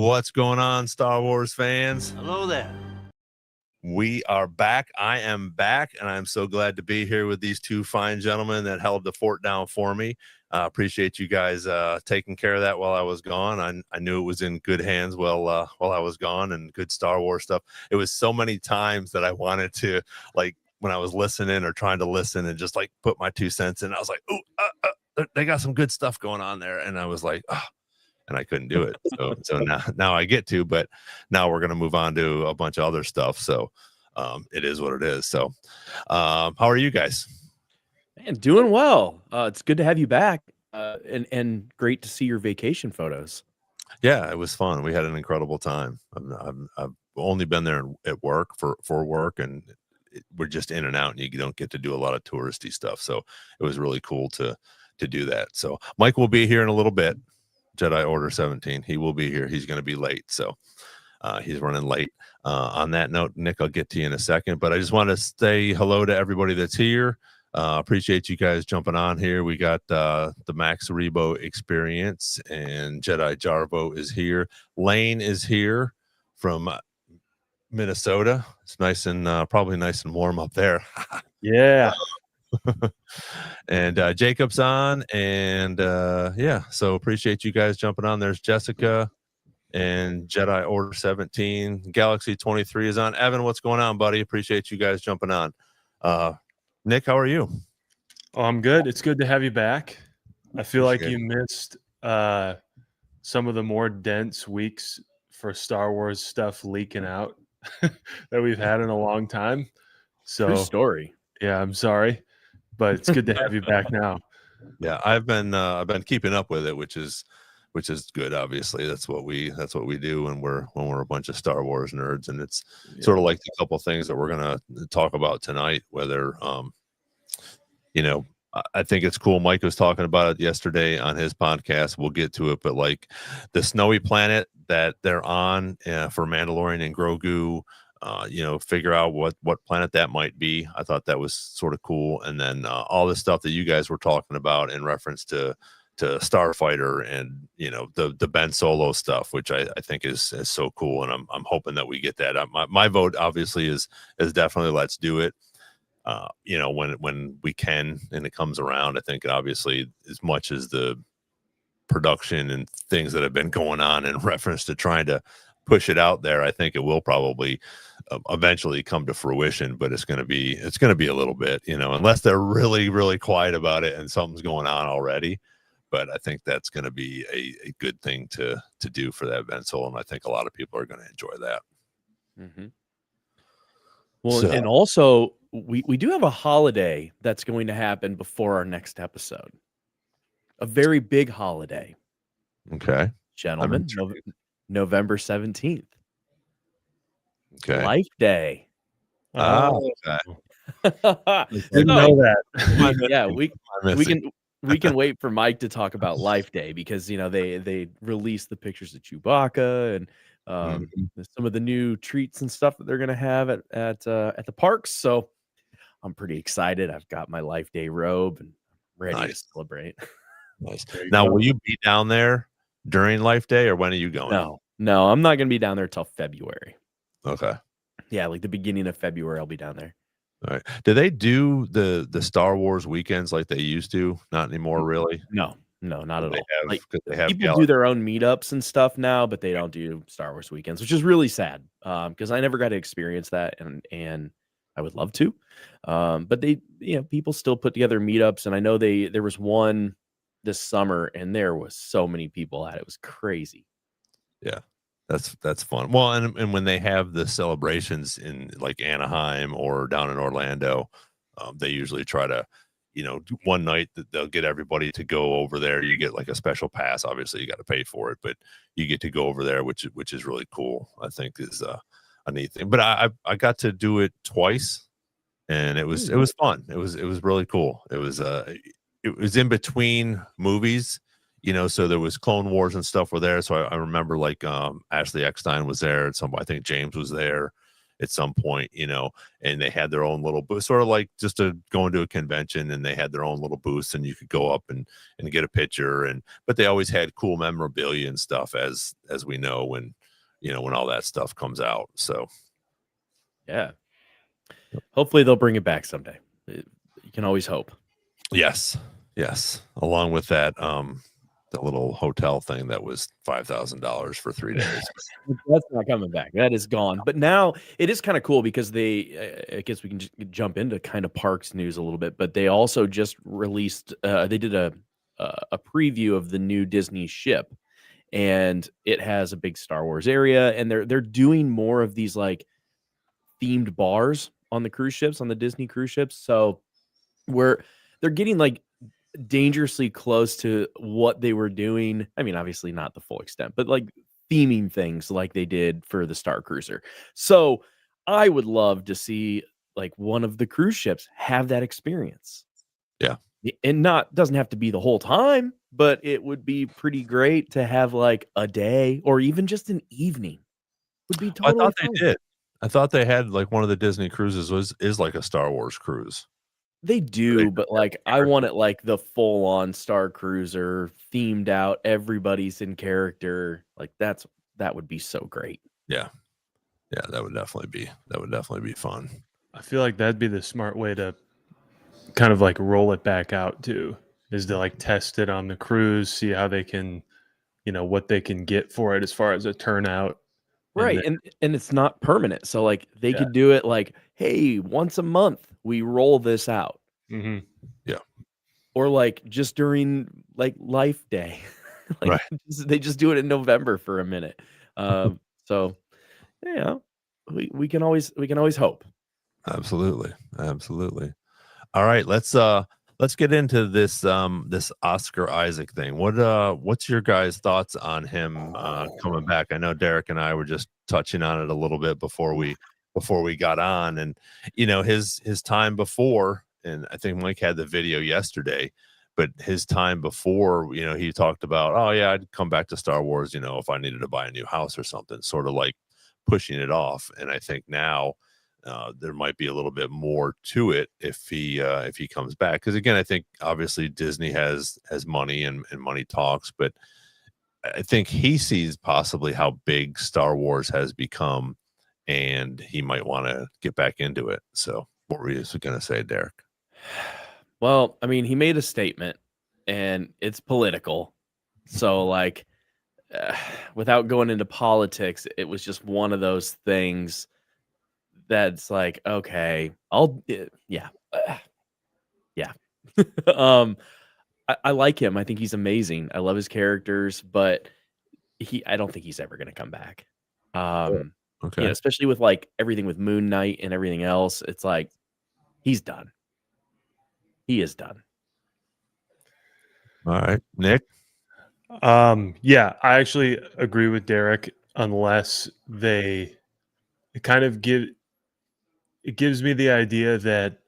What's going on, Star Wars fans? Hello there. We are back. I am back, and I'm so glad to be here with these two fine gentlemen that held the fort down for me. Appreciate you guys taking care of that while I was gone. I knew it was in good hands while I was gone, and good Star Wars stuff. It was so many times that I wanted to, like, when I was listening or trying to listen and just like put my 2 cents in. I was like, oh, they got some good stuff going on there, and I was like, oh. And I couldn't do it. So now I get to, but now we're going to move on to a bunch of other stuff. So it is what it is. So how are you guys? Man, doing well. It's good to have you back, and great to see your vacation photos. Yeah, it was fun. We had an incredible time. I've only been there at work for work, and we're just in and out, and you don't get to do a lot of touristy stuff. So it was really cool to do that. So Mike will be here in a little bit. Jedi Order 17. He will be here. He's going to be late. So he's running late. On that note, Nick, I'll get to you in a second, but I just want to say hello to everybody that's here. Appreciate you guys jumping on here. We got the Max Rebo experience, and Jedi Jarvo is here. Lane is here from Minnesota. It's nice and probably nice and warm up there. Yeah. And Jacob's on, and yeah, so appreciate you guys jumping on. There's Jessica and Jedi Order 17. Galaxy 23 is on. Evan, what's going on, buddy? Appreciate you guys jumping on. Nick, how are you? Oh, I'm good. It's good to have you back. I feel like you missed some of the more dense weeks for Star Wars stuff leaking out that we've had in a long time. So True story. Yeah, I'm sorry, but it's good to have you back now. Yeah, I've been keeping up with it, which is good. Obviously, that's what we do when we're a bunch of Star Wars nerds, and it's sort of like the couple things that we're gonna talk about tonight. Whether I think it's cool. Mike was talking about it yesterday on his podcast. We'll get to it, but like the snowy planet that they're on for Mandalorian and Grogu. Figure out what planet that might be. I thought that was sort of cool. And then all the stuff that you guys were talking about in reference to Starfighter and the Ben Solo stuff, which I think is so cool. And I'm hoping that we get that. My vote obviously is definitely let's do it. When we can and it comes around. I think obviously as much as the production and things that have been going on in reference to trying to push it out there, I think it will probably eventually come to fruition, but it's going to be a little bit, unless they're really, really quiet about it and something's going on already. But I think that's going to be a good thing to do for that Ben Solo, and I think a lot of people are going to enjoy that. Mm-hmm. Well, and also we do have a holiday that's going to happen before our next episode. A very big holiday. Okay. Gentlemen, November 17th. Okay. Life Day. Okay. Didn't know that. Yeah, we can wait for Mike to talk about Life Day because they released the pictures of Chewbacca and some of the new treats and stuff that they're gonna have at the parks. So I'm pretty excited. I've got my Life Day robe and ready to celebrate. Nice. Now, will you be down there during Life Day, or when are you going? No, I'm not gonna be down there till February. Okay. Yeah, like the beginning of February, I'll be down there. All right. Do they do the Star Wars weekends like they used to? Not anymore, really? No, not at all. They have people do their own meetups and stuff now, but they don't do Star Wars weekends, which is really sad because I never got to experience that, and I would love to. But they, people still put together meetups, and I know there was one this summer, and there was so many people at it. It was crazy. Yeah. That's fun. Well, and when they have the celebrations in like Anaheim or down in Orlando, they usually try to, one night that they'll get everybody to go over there. You get like a special pass. Obviously, you got to pay for it, but you get to go over there, which is really cool. I think is a neat thing. But I got to do it twice, and it was fun. It was really cool. It was in between movies. So there was Clone Wars and stuff were there. So I remember like Ashley Eckstein was there at some point. I think James was there at some point, and they had their own little booth, sort of like just going to a convention, and they had their own little booths, and you could go up and get a picture. But they always had cool memorabilia and stuff, as we know, when when all that stuff comes out. So yeah, hopefully they'll bring it back someday. You can always hope. Yes. Along with that, the little hotel thing that was $5,000 for 3 days. That's not coming back. That is gone. But now it is kind of cool because I guess we can jump into kind of parks news a little bit. But they also just released. They did a preview of the new Disney ship, and it has a big Star Wars area, and they're doing more of these like themed bars on the cruise ships, on the Disney cruise ships. So they're getting like dangerously close to what they were doing. I mean, obviously not the full extent, but like theming things like they did for the Star Cruiser. So I would love to see like one of the cruise ships have that experience. Yeah. And doesn't have to be the whole time, but it would be pretty great to have like a day or even just an evening. Would be totally I thought fine. they did. I thought they had like one of the Disney cruises is like a Star Wars cruise. They do, but like I want it like the full on Star Cruiser themed out. Everybody's in character. Like that would be so great. Yeah. That would definitely be fun. I feel like that'd be the smart way to kind of like roll it back out too, is to like test it on the cruise, see how they can, what they can get for it as far as a turnout. Right. And it's not permanent. So like they could do it like, hey, once a month we roll this out. Mm-hmm. Yeah. Or like just during like Life Day. Like right. They just do it in November for a minute. So yeah, we can always hope. Absolutely. All right, let's get into this this Oscar Isaac thing. What's your guys' thoughts on him coming back? I know Derek and I were just touching on it a little bit before we got on, and his time before, and I think Mike had the video yesterday, but his time before, he talked about, oh yeah, I'd come back to Star Wars, if I needed to buy a new house or something, sort of like pushing it off. And I think now there might be a little bit more to it if he comes back, because again, I think obviously Disney has money and money talks, but I think he sees possibly how big Star Wars has become, and he might want to get back into it. So what were you going to say, Derek? Well, I mean, he made a statement and it's political. So like without going into politics, it was just one of those things that's like, okay, yeah. I like him. I think he's amazing. I love his characters, but I don't think he's ever going to come back. Okay. Especially with like everything with Moon Knight and everything else, it's like he's done. He is done. All right, Nick. Yeah, I actually agree with Derek. Unless it gives me the idea that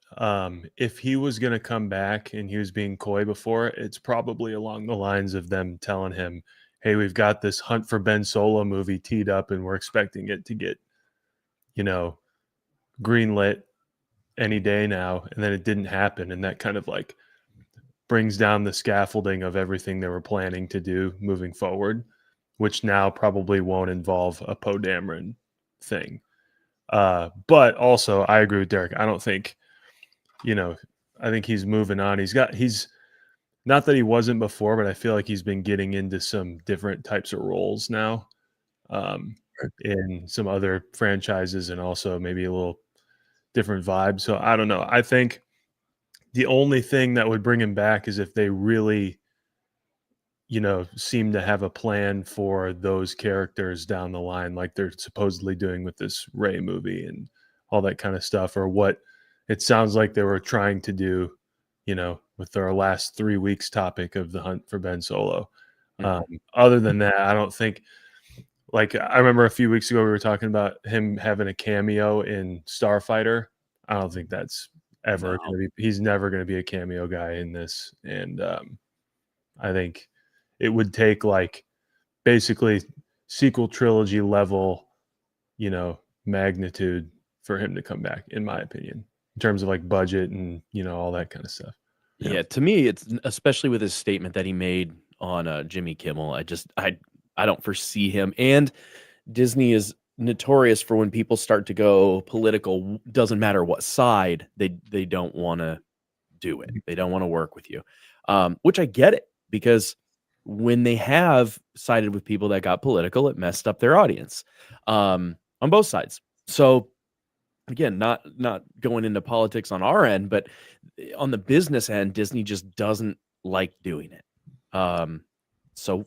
if he was going to come back and he was being coy before, it's probably along the lines of them telling him, hey, we've got this Hunt for Ben Solo movie teed up and we're expecting it to get, greenlit any day now. And then it didn't happen. And that kind of like brings down the scaffolding of everything they were planning to do moving forward, which now probably won't involve a Poe Dameron thing. But also I agree with Derek. I don't think, I think he's moving on. He's not that he wasn't before, but I feel like he's been getting into some different types of roles now in some other franchises, and also maybe a little different vibe. So I don't know. I think the only thing that would bring him back is if they really, seem to have a plan for those characters down the line, like they're supposedly doing with this Rey movie and all that kind of stuff, or what it sounds like they were trying to do, with our last 3 weeks topic of the Hunt for Ben Solo. Other than that, I don't think, like, I remember a few weeks ago we were talking about him having a cameo in Starfighter. I don't think that's ever going to be. He's never going to be a cameo guy in this, and I think it would take like basically sequel trilogy level, magnitude for him to come back, in my opinion, in terms of like budget and all that kind of stuff. Yeah, to me, it's especially with his statement that he made on Jimmy Kimmel. I don't foresee him. And Disney is notorious for when people start to go political, doesn't matter what side, they don't want to do it. They don't want to work with you. Which I get it, because when they have sided with people that got political, it messed up their audience on both sides. So again, not going into politics on our end, but on the business end, Disney just doesn't like doing it. So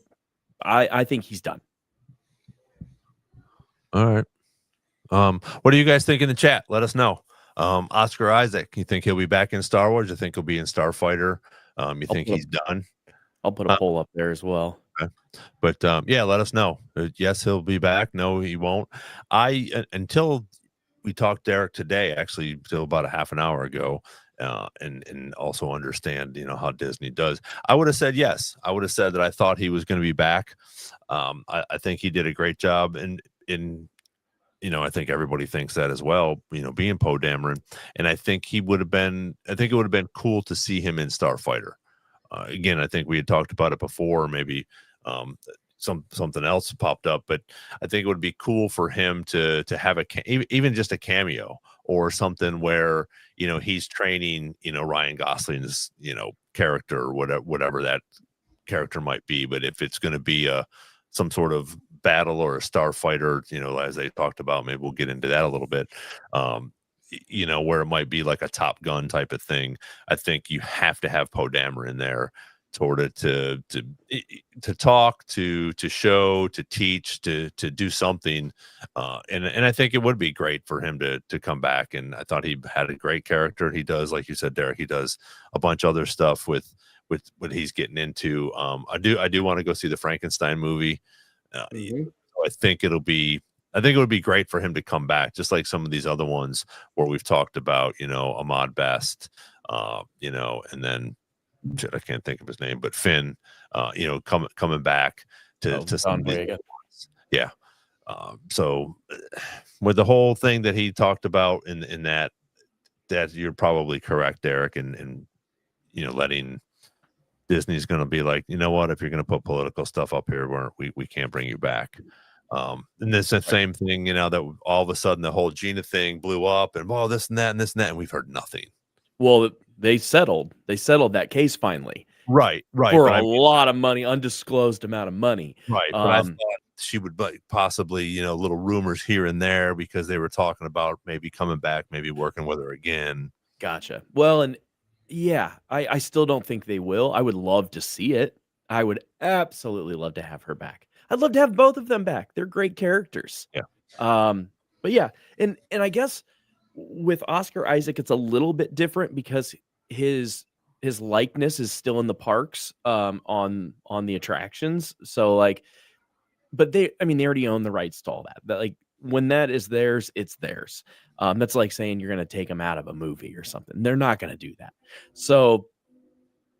I think he's done. All right. What do you guys think in the chat? Let us know. Oscar Isaac, you think he'll be back in Star Wars? You think he'll be in Starfighter? You think he's done? I'll put a poll up there as well. Okay. But yeah, let us know. Yes, he'll be back. No, he won't. Until we talked Derek today, actually, till about a half an hour ago, and also understand, how Disney does. I would have said yes. I would have said that I thought he was going to be back. I think he did a great job in I think everybody thinks that as well, being Poe Dameron. And I think it would have been cool to see him in Starfighter. Again, I think we had talked about it before, maybe something else popped up, but I think it would be cool for him to have even just a cameo or something where, he's training, Ryan Gosling's, character or whatever that character might be. But if it's going to be some sort of battle or a starfighter, as they talked about, maybe we'll get into that a little bit, where it might be like a Top Gun type of thing. I think you have to have Poe Dameron in there to talk, to show, to teach, to do something. And I think it would be great for him to come back. And I thought he had a great character. He does, like you said, Derek, he does a bunch of other stuff with what he's getting into. I do want to go see the Frankenstein movie. So I think it would be great for him to come back, just like some of these other ones where we've talked about, Ahmad Best, and then I can't think of his name, but Finn, coming back to some of these. Yeah. So with the whole thing that he talked about in that you're probably correct, Derek, and letting Disney's going to be like, you know what, if you're going to put political stuff up here, we can't bring you back. And it's the same thing, that all of a sudden the whole Gina thing blew up and this and that and this and that, and we've heard nothing. Well, they settled that case finally. Right. For a lot of money, undisclosed amount of money. Right. But I thought she would possibly, little rumors here and there, because they were talking about maybe coming back, maybe working with her again. Gotcha. Well, and yeah, I still don't think they will. I would love to see it. I would absolutely love to have her back. I'd love to have both of them back. They're great characters. Yeah. But yeah, and I guess with Oscar Isaac, it's a little bit different because his likeness is still in the parks, on the attractions. So but they already own the rights to all that. But when that is theirs, it's theirs. That's like saying you're going to take them out of a movie or something. They're not going to do that. So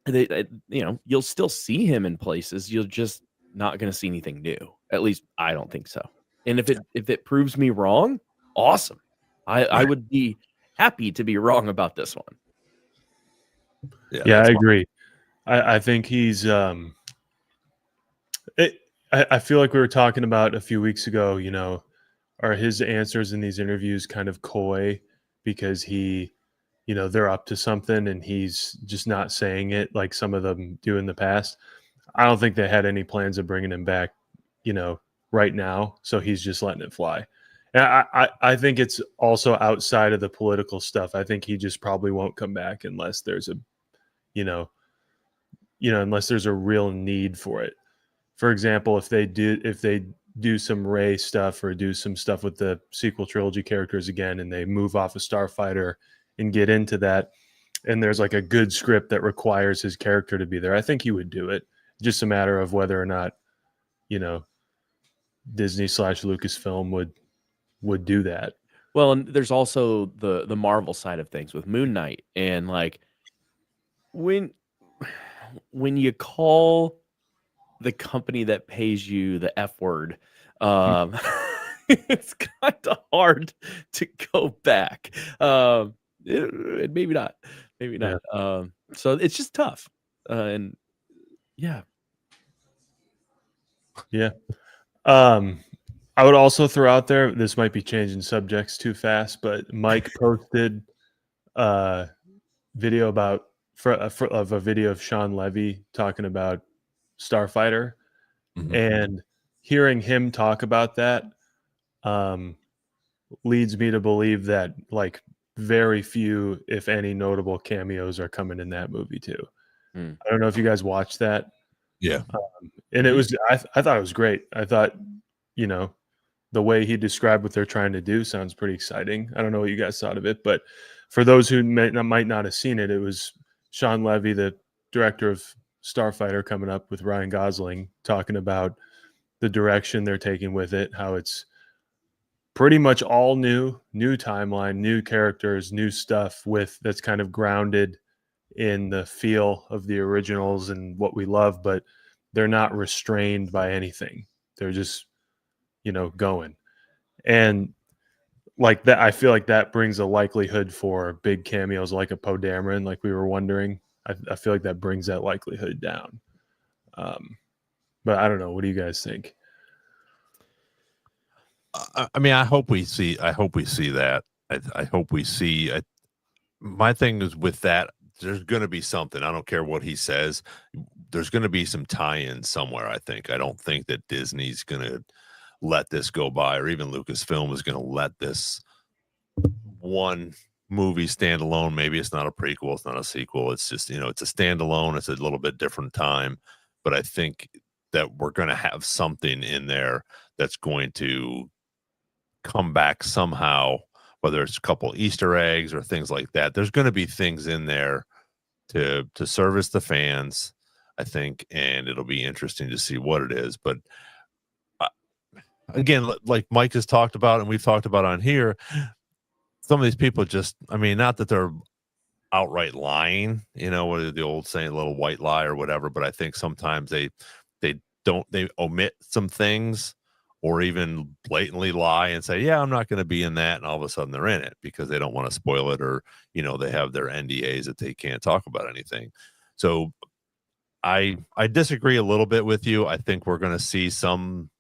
you'll still see him in places. You're just not going to see anything new. At least I don't think so. And if it proves me wrong, awesome. I would be happy to be wrong about this one. Yeah, I agree. I think he's I feel like we were talking about a few weeks ago, are his answers in these interviews kind of coy because they're up to something and he's just not saying it like some of them do in the past. I don't think they had any plans of bringing him back, right now. So he's just letting it fly. And I think it's also outside of the political stuff. I think he just probably won't come back unless there's unless there's a real need for it. For example, if they do some Rey stuff or do some stuff with the sequel trilogy characters again, and they move off of Starfighter and get into that, and there's like a good script that requires his character to be there, I think he would do it. Just a matter of whether or not, Disney/Lucasfilm would do that. Well, and there's also the Marvel side of things with Moon Knight, and when you call the company that pays you the F word, it's kind of hard to go back. Maybe not. Yeah. So it's just tough. And yeah. Yeah. I would also throw out there, this might be changing subjects too fast, but Mike posted a video about of a video of Sean Levy talking about Starfighter, and hearing him talk about that leads me to believe that like very few, if any, notable cameos are coming in that movie too. I don't know if you guys watched that. Yeah. And it was, I thought it was great. I thought, you know, the way he described what they're trying to do sounds pretty exciting. I don't know what you guys thought of it, but for those who might not have seen it, it was Sean Levy, the director of Starfighter, coming up with Ryan Gosling, talking about the direction they're taking with it, how it's pretty much all new timeline, new characters, new stuff with that's kind of grounded in the feel of the originals and what we love, but they're not restrained by anything. They're just, you know, going. And like that, I feel like that brings a likelihood for big cameos like a Poe Dameron, like we were wondering. I feel like that brings that likelihood down. But I don't know. What do you guys think? I mean, I hope we see that. I hope we see. My thing is with that, there's going to be something. I don't care what he says. There's going to be some tie-in somewhere. I think. I don't think that Disney's going to let this go by, or even Lucasfilm is going to let this one movie stand alone. Maybe it's not a prequel, it's not a sequel. It's just, you know, it's a standalone. It's a little bit different time, but I think that we're going to have something in there that's going to come back somehow, whether it's a couple Easter eggs or things like that. There's going to be things in there to service the fans, I think, and it'll be interesting to see what it is. But again, like Mike has talked about and we've talked about on here, some of these people just, I mean, not that they're outright lying, you know, what the old saying, a little white lie or whatever, but I think sometimes they omit some things, or even blatantly lie and say, yeah, I'm not going to be in that. And all of a sudden they're in it because they don't want to spoil it, or, you know, they have their NDAs that they can't talk about anything. So I disagree a little bit with you. I think we're going to see something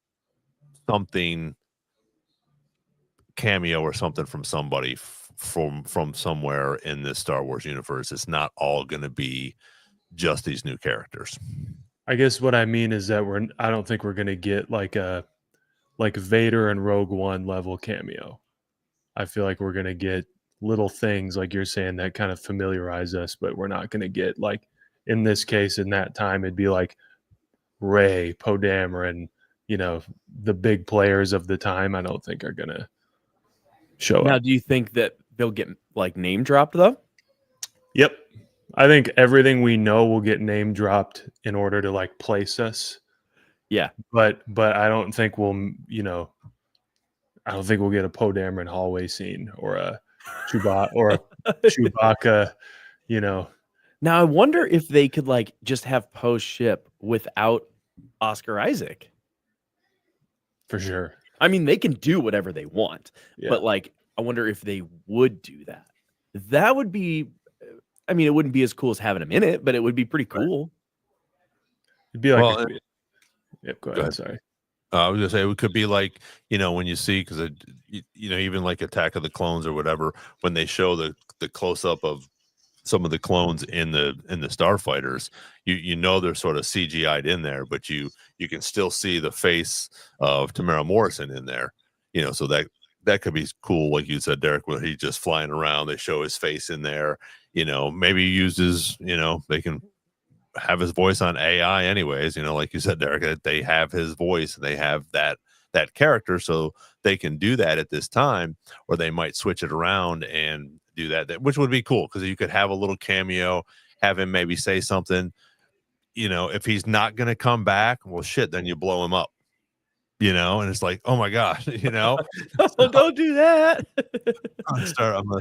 cameo or something from somebody from somewhere in this Star Wars universe. It's not all going to be just these new characters. I guess what I mean is that I don't think we're going to get like Vader and Rogue One level cameo. I feel like we're going to get little things like you're saying that kind of familiarize us, but we're not going to get, like in this case, in that time, it'd be like Rey, Poe Dameron, you know, the big players of the time. I don't think are going to show up. Now, do you think that they'll get like name dropped though? Yep. I think everything we know will get name dropped in order to like place us. Yeah. But I don't think we'll, you know, I don't think we'll get a Poe Dameron hallway scene or a Chewbacca, you know. Now I wonder if they could like just have Poe ship without Oscar Isaac. For sure. I mean, they can do whatever they want, but like, I wonder if they would do that. That would be, I mean, it wouldn't be as cool as having him in it, but it would be pretty cool. It'd be like, go ahead. Sorry. I was gonna say it could be like, you know, when you see, because you know, even like Attack of the Clones or whatever, when they show the close up of some of the clones in the Starfighters, you know they're sort of CGI'd in there, but you can still see the face of Tamara Morrison in there, you know, so that could be cool, like you said, Derek, when he's just flying around, they show his face in there, you know, maybe he uses, you know, they can have his voice on AI anyways, you know, like you said, Derek, they have his voice and they have that character, so they can do that at this time, or they might switch it around and do that, which would be cool, because you could have a little cameo, have him maybe say something, you know, if he's not going to come back, well, shit, then you blow him up, you know, and it's like, oh my God, you know, no, don't do that. I'm gonna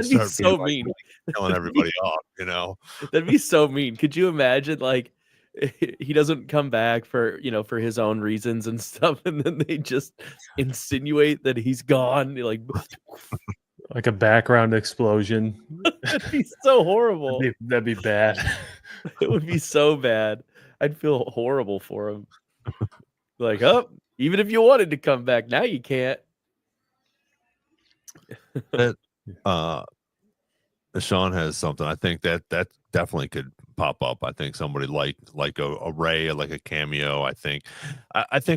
start so mean, like, killing everybody off, you know. That'd be so mean. Could you imagine, like, he doesn't come back for, you know, for his own reasons and stuff, and then they just insinuate that he's gone, like a background explosion. That'd be so horrible. That'd be bad. It would be so bad. I'd feel horrible for him. Like, oh, Even if you wanted to come back, now you can't. Sean has something. I think that definitely could pop up. I think somebody like a Ray, like a cameo. I think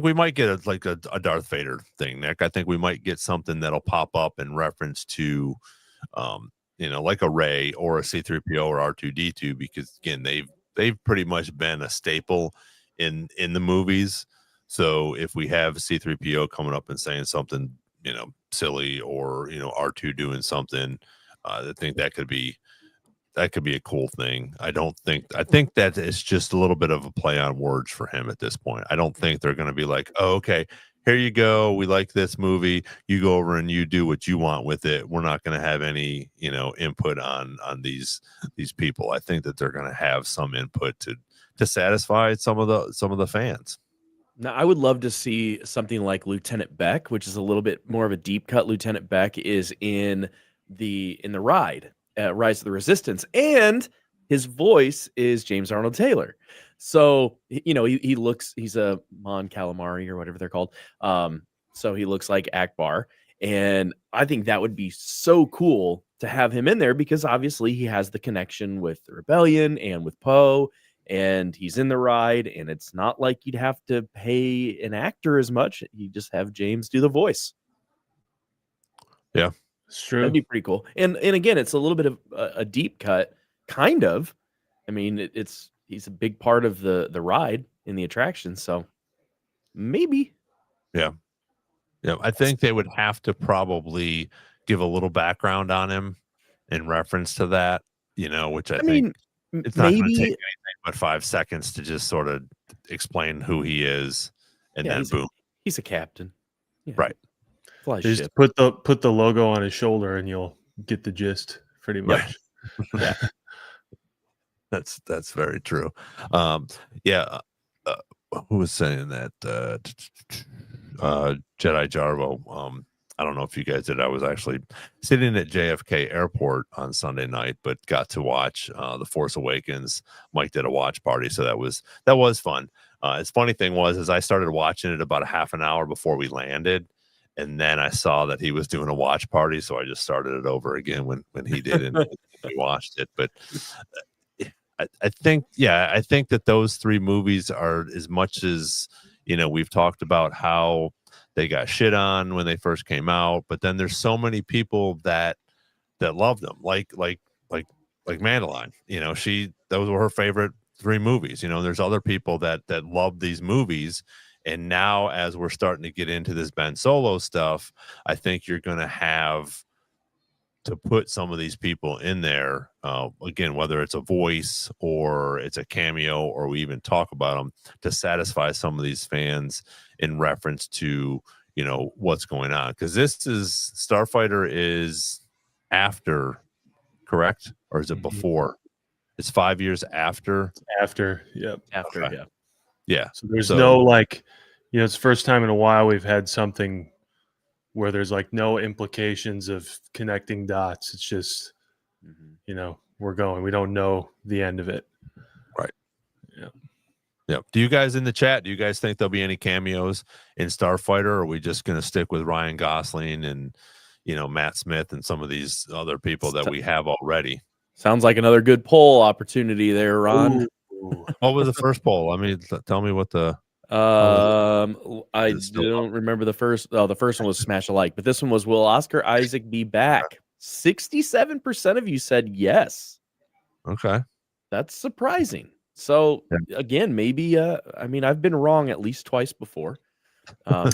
we might get a Darth Vader thing, Nick. I think we might get something that'll pop up in reference to, like a Ray or a C-3PO or R2-D2, because again, they've pretty much been a staple in the movies. So if we have C-3PO coming up and saying something, silly, or R2 doing something, I think that could be a cool thing. I think that it's just a little bit of a play on words for him at this point. I don't think they're going to be like, oh, okay, here you go. We like this movie. You go over and you do what you want with it. We're not going to have any, input on these people. I think that they're going to have some input to satisfy some of the fans. Now, I would love to see something like Lieutenant Beck, which is a little bit more of a deep cut. Lieutenant Beck is in the ride, Rise of the Resistance, and his voice is James Arnold Taylor. So he's a Mon Calamari or whatever they're called. So he looks like Akbar, and I think that would be so cool to have him in there, because obviously he has the connection with the rebellion and with Poe, and he's in the ride, and it's not like you'd have to pay an actor as much. You just have James do the voice. Yeah. It's true. That'd be pretty cool. And again, it's a little bit of a deep cut, kind of. I mean, he's a big part of the ride in the attraction, so maybe. Yeah. I think they would have to probably give a little background on him in reference to that, which I think it's not going to take anything but 5 seconds to just sort of explain who he is, and then boom, he's a captain, right? Just put the logo on his shoulder and you'll get the gist pretty much. Yeah. That's very true. Who was saying that? Jedi Jarvo. I don't know if you guys did. I was actually sitting at JFK Airport on Sunday night, but got to watch The Force Awakens. Mike did a watch party, so that was fun. His funny thing was I started watching it about a half an hour before we landed, and then I saw that he was doing a watch party, so I just started it over again when he did, and we watched it. But I think that those three movies are, as much as we've talked about how they got shit on when they first came out, but then there's so many people that love them, like Madeline. Those were her favorite three movies. There's other people that love these movies. And now, as we're starting to get into this Ben Solo stuff, I think you're going to have to put some of these people in there, again, whether it's a voice or it's a cameo, or we even talk about them, to satisfy some of these fans in reference to, what's going on. Because this is Starfighter is after, correct? Or is it before? It's 5 years after. After, yep. After, okay. Yeah. Yeah. So there's no it's the first time in a while we've had something where there's no implications of connecting dots. It's just, we're going. We don't know the end of it. Right. Yeah. Yeah. Do you guys in the chat, do you guys think there'll be any cameos in Starfighter, or are we just going to stick with Ryan Gosling and, Matt Smith and some of these other people that we have already? Sounds like another good poll opportunity there, Ron. What was the first poll? I mean, tell me what the. I don't remember the first. Oh, the first one was Smash Alike, but this one was, will Oscar Isaac be back? 67% of you said yes. Okay, that's surprising. So again, maybe I've been wrong at least twice before. Okay,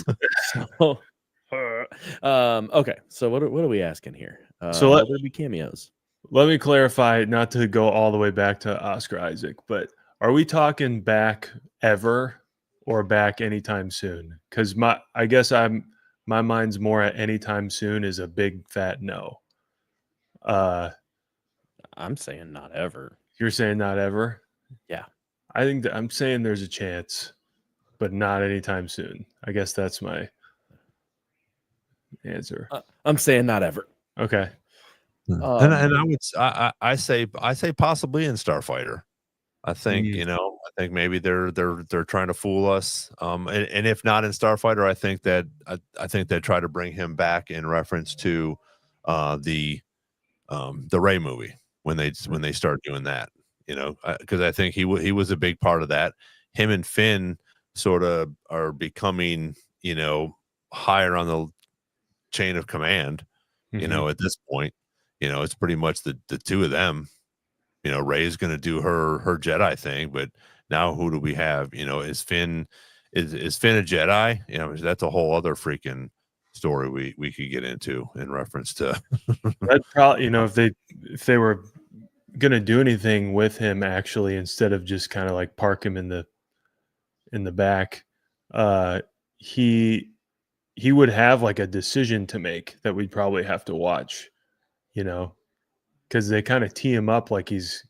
so what are we asking here? So will there be cameos? Let me clarify, not to go all the way back to Oscar Isaac, but are we talking back ever or back anytime soon? Because my mind's more at anytime soon is a big fat no. I'm saying not ever. You're saying not ever? Yeah. I think I'm saying there's a chance, but not anytime soon. I guess that's my answer. I'm saying not ever. Okay. And I would I say possibly in Starfighter. I think think maybe they're trying to fool us. And if not in Starfighter, I think they try to bring him back in reference to the Rey movie when they start doing that. Because I think he was a big part of that. Him and Finn sort of are becoming, higher on the chain of command. At this point, it's pretty much the two of them. Rey's going to do her Jedi thing, but now who do we have? Is Finn a Jedi? That's a whole other freaking story we could get into in reference to. That probably, if they were going to do anything with him, actually, instead of just kind of like park him in the back, he would have like a decision to make that we'd probably have to watch, because they kind of tee him up like he's,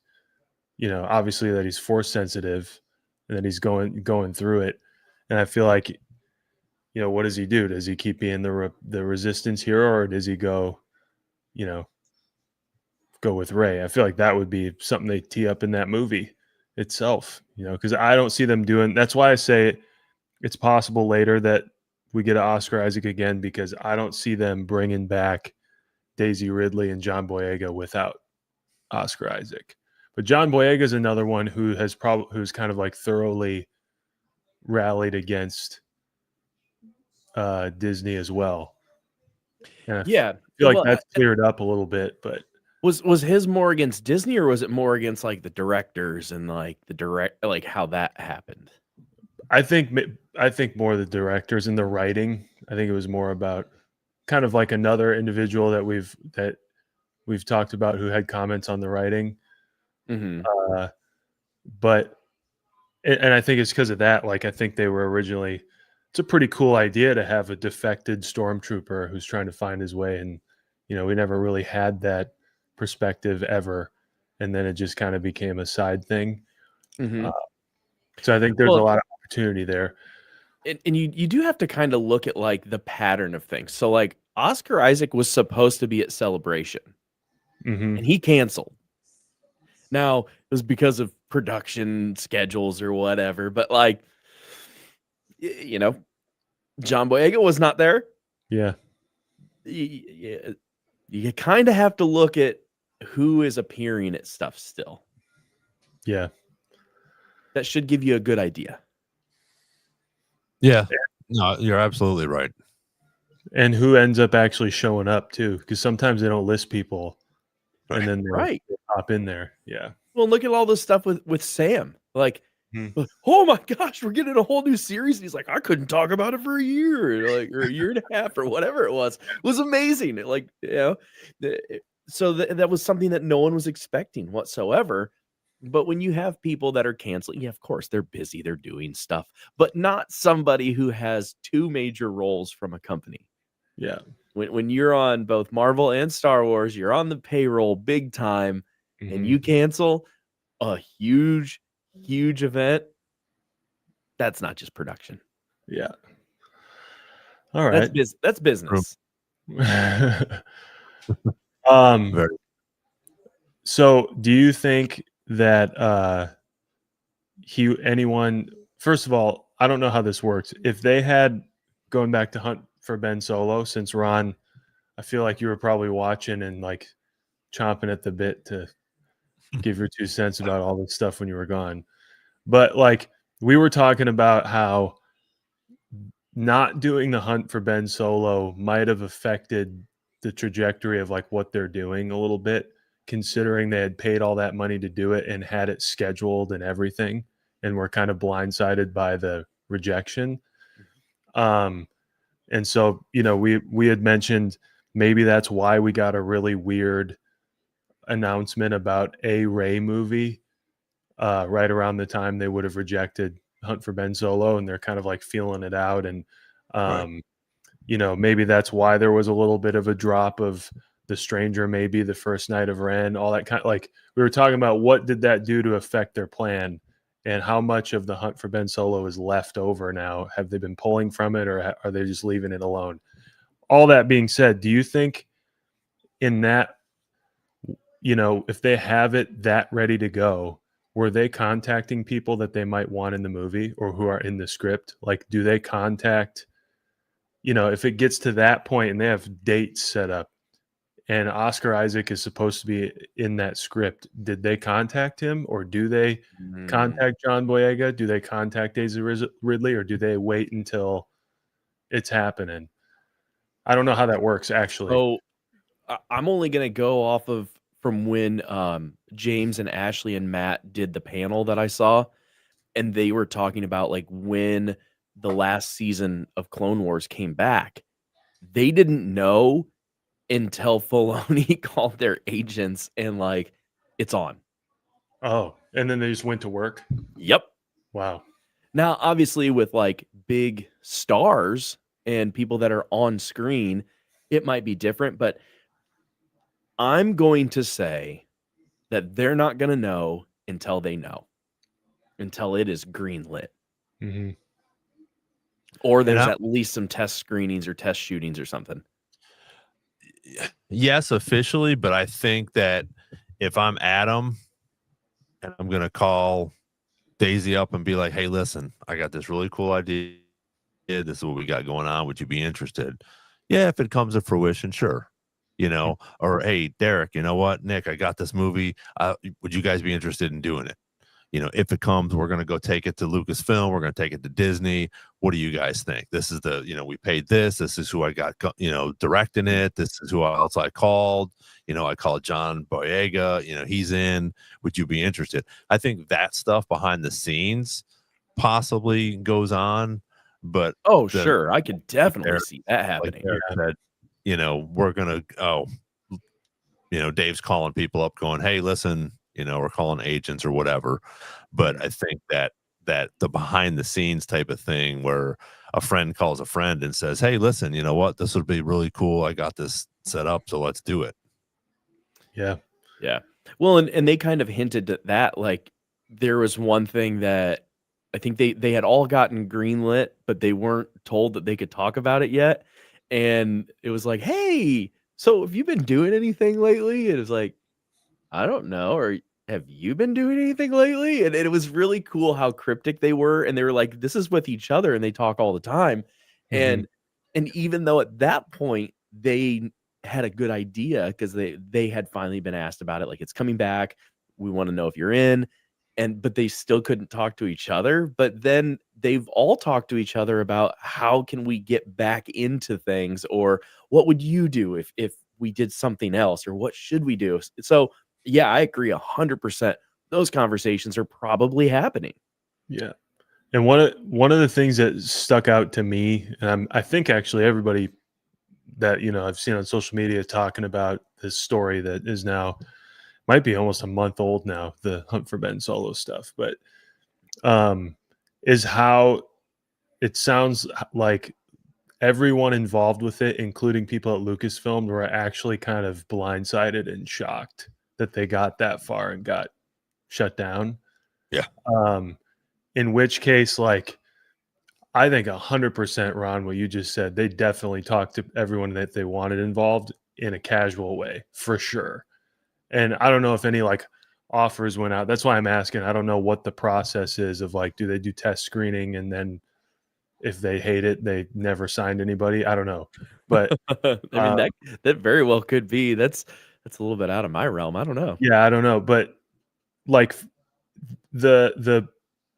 obviously that he's force sensitive and that he's going through it. And I feel like, what does he do? Does he keep being the resistance hero, or does he go with Rey? I feel like that would be something they tee up in that movie itself, because I don't see them doing. That's why I say it's possible later that we get Oscar Isaac again, because I don't see them bringing back Daisy Ridley and John Boyega without Oscar Isaac. But John Boyega is another one who's kind of like thoroughly rallied against Disney as well. And I feel like that's cleared up a little bit, but was his more against Disney, or was it more against like the directors and like how that happened? I think more the directors and the writing. I think it was more about kind of like another individual that we've talked about who had comments on the writing. Mm-hmm. But I think it's because of that. Like, I think they were originally, it's a pretty cool idea to have a defected stormtrooper who's trying to find his way. And, we never really had that perspective ever. And then it just kind of became a side thing. Mm-hmm. So I think there's a lot of opportunity there. And you do have to kind of look at like the pattern of things. So like Oscar Isaac was supposed to be at Celebration, and he canceled. Now it was because of production schedules or whatever, but like, John Boyega was not there. Yeah. You kind of have to look at who is appearing at stuff still. Yeah. That should give you a good idea. Yeah. No, you're absolutely right. And who ends up actually showing up too, because sometimes they don't list people, and then they pop in there. Yeah. Well, look at all this stuff with Sam. Like, oh my gosh, we're getting a whole new series. And he's like, I couldn't talk about it for a year, or a year and a half, or whatever it was. It was amazing. So that was something that no one was expecting whatsoever. But when you have people that are canceling, of course, they're busy, they're doing stuff, but not somebody who has two major roles from a company. Yeah. When you're on both Marvel and Star Wars, you're on the payroll big time, and you cancel a huge event. That's not just production. Yeah. All right. That's business. So do you think that first of all, I don't know how this works. If they had going back to Hunt for Ben Solo, since Ron, I feel like you were probably watching and like chomping at the bit to give your 2 cents about all this stuff when you were gone. But like, we were talking about how not doing the Hunt for Ben Solo might have affected the trajectory of like what they're doing a little bit, considering they had paid all that money to do it and had it scheduled and everything, and were kind of blindsided by the rejection. And so, we had mentioned maybe that's why we got a really weird announcement about a Rey movie right around the time they would have rejected Hunt for Ben Solo, and they're kind of like feeling it out. And, maybe that's why there was a little bit of a drop of The Stranger, maybe The First Night of Ren, all that kind of, like, we were talking about what did that do to affect their plan, and how much of the Hunt for Ben Solo is left over now. Have they been pulling from it, or are they just leaving it alone? All that being said, do you think in that, if they have it that ready to go, were they contacting people that they might want in the movie or who are in the script? Like, do they contact, if it gets to that point and they have dates set up and Oscar Isaac is supposed to be in that script, did they contact him, or do they contact John Boyega? Do they contact Daisy Ridley, or do they wait until it's happening? I don't know how that works, actually. Oh, I'm only going to go off of from when James and Ashley and Matt did the panel that I saw, and they were talking about like when the last season of Clone Wars came back. They didn't know until Filoni called their agents and like, it's on. Oh, and then they just went to work? Yep. Wow. Now, obviously, with like big stars and people that are on screen, it might be different, but I'm going to say that they're not going to know until they know, until it is greenlit. Mm-hmm. Or there's at least some test screenings or test shootings or something. Yes, officially, but I think that if I'm Adam and I'm going to call Daisy up and be like, hey, listen, I got this really cool idea. This is what we got going on. Would you be interested? Yeah, if it comes to fruition, sure. Or hey, Derek, you know what, Nick, I got this movie. Would you guys be interested in doing it? If it comes, we're going to go take it to Lucasfilm. We're going to take it to Disney. What do you guys think? This is we paid this. This is who I got, directing it. This is who else I called. I called John Boyega. He's in. Would you be interested? I think that stuff behind the scenes possibly goes on. But sure, I could definitely see that happening. Like we're going to, Dave's calling people up going, hey, listen, we're calling agents or whatever. But I think that the behind the scenes type of thing where a friend calls a friend and says, hey, listen, you know what, this would be really cool. I got this set up, so let's do it. Yeah. Well, and they kind of hinted at that. Like, there was one thing that I think they had all gotten greenlit, but they weren't told that they could talk about it yet. And it was like, hey, so have you been doing anything lately? And it was like, I don't know. Or have you been doing anything lately? And it was really cool how cryptic they were. And they were like, this is with each other, and they talk all the time. Mm-hmm. And even though at that point they had a good idea because they had finally been asked about it, like, it's coming back. We want to know if you're in. But they still couldn't talk to each other. But then they've all talked to each other about how can we get back into things, or what would you do if we did something else, or what should we do? So yeah, I agree 100%. Those conversations are probably happening. Yeah. And one of the things that stuck out to me, and I think actually everybody that, I've seen on social media talking about this story that is now might be almost a month old now, the Hunt for Ben Solo stuff, but is how it sounds like everyone involved with it, including people at Lucasfilm, were actually kind of blindsided and shocked that they got that far and got shut down. Yeah. In which case, like, I think 100%, Ron, what you just said, they definitely talked to everyone that they wanted involved in a casual way, for sure. And I don't know if any like offers went out. That's why I'm asking. I don't know what the process is of like, do they do test screening and then if they hate it, they never signed anybody? I don't know. But I mean, that very well could be. That's a little bit out of my realm. I don't know. Yeah, I don't know. But like the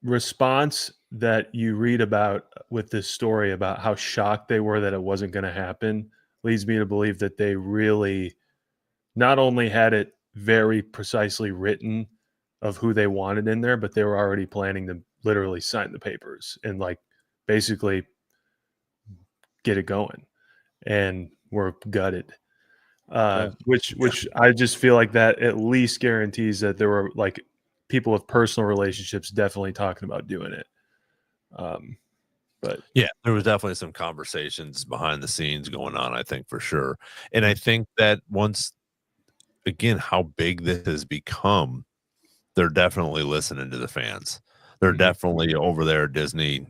response that you read about with this story about how shocked they were that it wasn't going to happen leads me to believe that they really not only had it very precisely written of who they wanted in there, but they were already planning to literally sign the papers and like basically get it going, and we're gutted. Which I just feel like that at least guarantees that there were like people with personal relationships definitely talking about doing it. But yeah, there was definitely some conversations behind the scenes going on, I think, for sure. And I think that once again, how big this has become, they're definitely listening to the fans. They're definitely over there at Disney,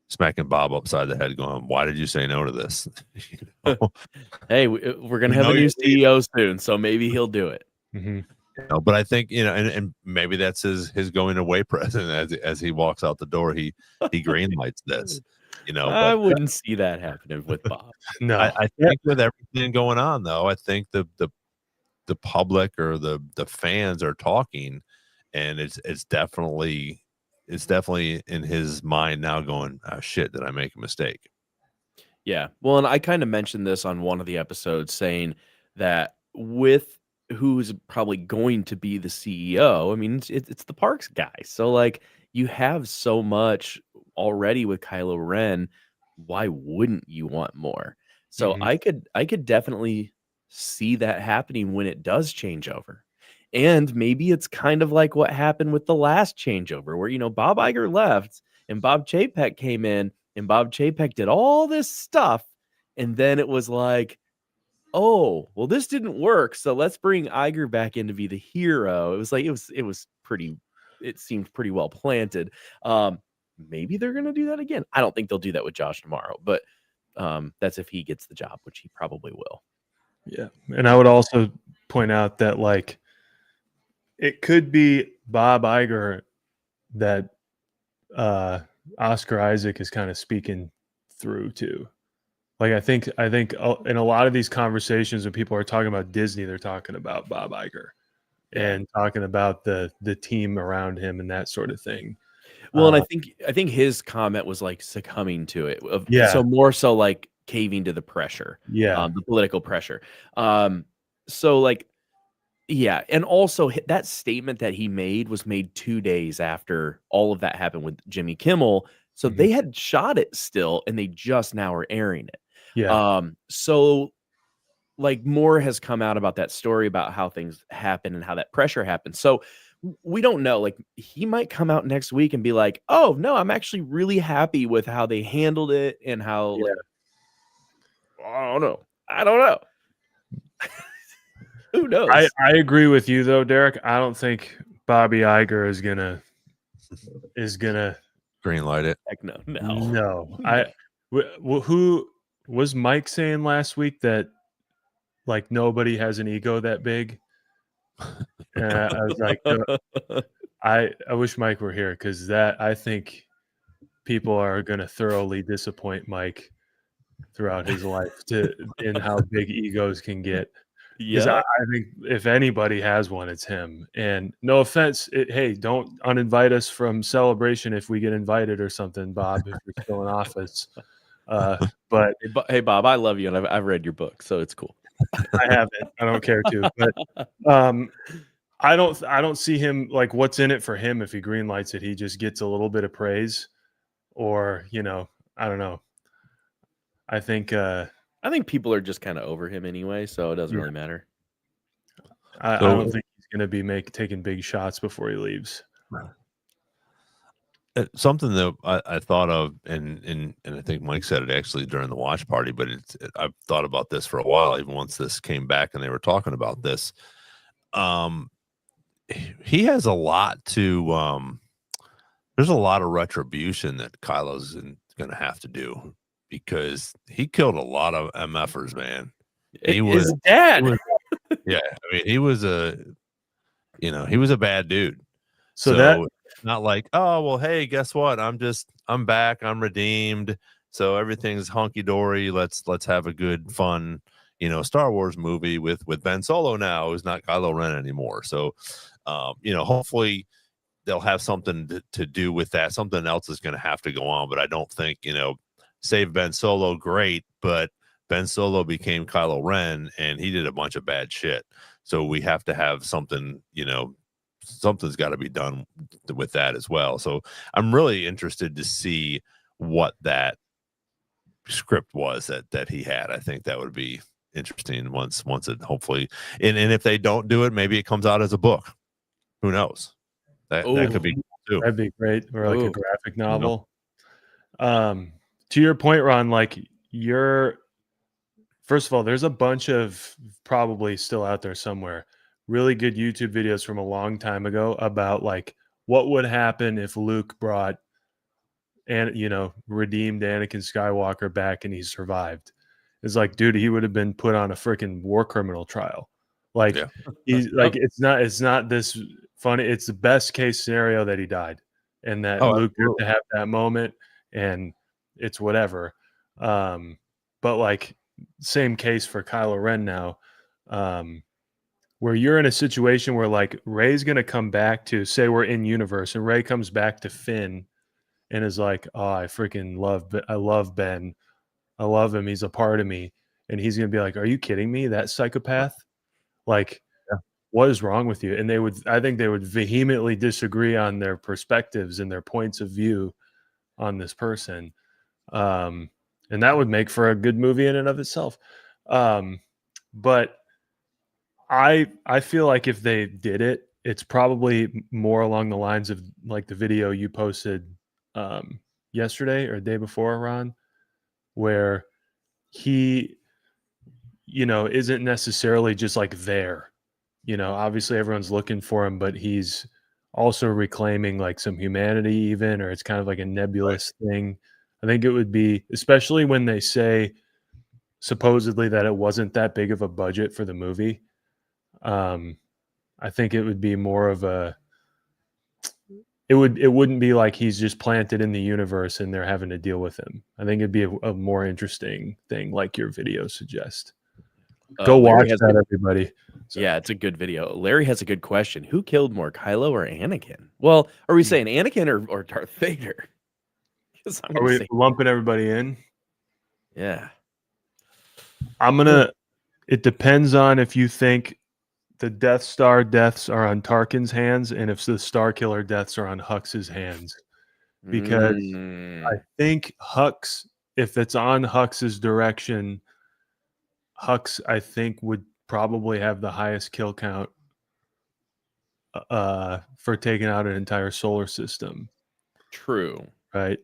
smacking Bob upside the head going, why did you say no to this? Hey, we're going to have a new CEO soon, so maybe he'll do it. Mm-hmm. But I think, and maybe that's his going away present as he walks out the door. He greenlights this, I But wouldn't see that happening with Bob. No, I think with everything going on, though, I think the public or the fans are talking, and it's definitely in his mind now going, oh, shit, did I make a mistake? Yeah. Well, and I kind of mentioned this on one of the episodes, saying that with who's probably going to be the CEO, I mean, it's the Parks guy. So, like, you have so much already with Kylo Ren. Why wouldn't you want more? So Mhm. I could definitely see that happening when it does change over. And maybe it's kind of like what happened with the last changeover, where Bob Iger left and Bob Chapek came in, and Bob Chapek did all this stuff, and then it was like, oh, well, this didn't work, so let's bring Iger back in to be the hero. It was like it seemed pretty well planted. Maybe they're gonna do that again. I don't think they'll do that with Josh tomorrow, but that's if he gets the job, which he probably will. Yeah, and I would also point out that like it could be Bob Iger that Oscar Isaac is kind of speaking through to. Like I think in a lot of these conversations when people are talking about Disney, they're talking about Bob Iger and talking about the team around him and that sort of thing. Well, and I think his comment was like succumbing to it. Yeah. So more so like caving to the pressure. Yeah. The political pressure. So like, yeah, and also that statement that he made was made 2 days after all of that happened with Jimmy Kimmel. So Mhm. they had shot it still, and they just now are airing it. Yeah. So like more has come out about that story about how things happen and how that pressure happens. So we don't know. Like he might come out next week and be like, "Oh no, I'm actually really happy with how they handled it and how." Yeah. I don't know. I don't know. Who knows? I agree with you though, Derek. I don't think Bobby Iger is gonna Greenlight it. Heck no. No. Who was Mike saying last week that like nobody has an ego that big? And I was like, I wish Mike were here because I think people are going to thoroughly disappoint Mike throughout his life in how big egos can get. Because I think if anybody has one, it's him. And no offense, hey, don't uninvite us from Celebration if we get invited or something, Bob, if you're still in office. But hey, Bob, I love you, and I've read your book, so it's cool. I haven't. I don't care to. But I don't see him like what's in it for him if he greenlights it. He just gets a little bit of praise, or I don't know. I think people are just kind of over him anyway, so it doesn't really matter. I don't think he's going to be taking big shots before he leaves. Something that I thought of, and I think Mike said it actually during the watch party, but I've thought about this for a while, even once this came back and they were talking about this. He has a lot to there's a lot of retribution that Kylo's going to have to do because he killed a lot of MFers, man. His dad. Yeah, I mean, he was a bad dude. So that not like, oh well, hey, guess what? I'm back, I'm redeemed, so everything's hunky dory. Let's have a good, fun, Star Wars movie with Ben Solo now, who's not Kylo Ren anymore. So, hopefully they'll have something to do with that. Something else is going to have to go on, but I don't think save Ben Solo, great, but Ben Solo became Kylo Ren and he did a bunch of bad shit. So we have to have something, something's got to be done with that as well. So I'm really interested to see what that script was that he had. I think that would be interesting once it hopefully, and if they don't do it, maybe it comes out as a book. Who knows? That could be cool too. That'd be great, or like a graphic novel. To your point, Ron, like first of all, there's a bunch of probably still out there somewhere really good YouTube videos from a long time ago about like what would happen if Luke brought and redeemed Anakin Skywalker back and he survived. It's like, dude, he would have been put on a freaking war criminal trial. Like he's like it's not this funny. It's the best case scenario that he died, and that Luke got to have that moment, and it's whatever. But like same case for Kylo Ren now, where you're in a situation where like Rey's gonna come back to, say we're in universe, and Rey comes back to Finn and is like, oh, I love Ben. I love him. He's a part of me. And he's going to be like, are you kidding me? That psychopath? Like, what is wrong with you? And I think they would vehemently disagree on their perspectives and their points of view on this person. And that would make for a good movie in and of itself. But I feel like if they did it, it's probably more along the lines of like the video you posted yesterday or the day before, Ron, where he, isn't necessarily just like there. Obviously everyone's looking for him, but he's also reclaiming like some humanity even, or it's kind of like a nebulous thing. I think it would be, especially when they say supposedly that it wasn't that big of a budget for the movie. I think it would be more of it wouldn't be like he's just planted in the universe and they're having to deal with him. I think it'd be a more interesting thing, like your video suggests. Go watch that, everybody. So. Yeah, it's a good video. Larry has a good question. Who killed more, Kylo or Anakin? Well, are we saying Anakin or Darth Vader? Are we lumping everybody in? Yeah. It depends on if you think the Death Star deaths are on Tarkin's hands and if the Star Killer deaths are on Hux's hands. Because I think Hux, if it's on Hux's direction, Hux, I think, would probably have the highest kill count for taking out an entire solar system. True. Right?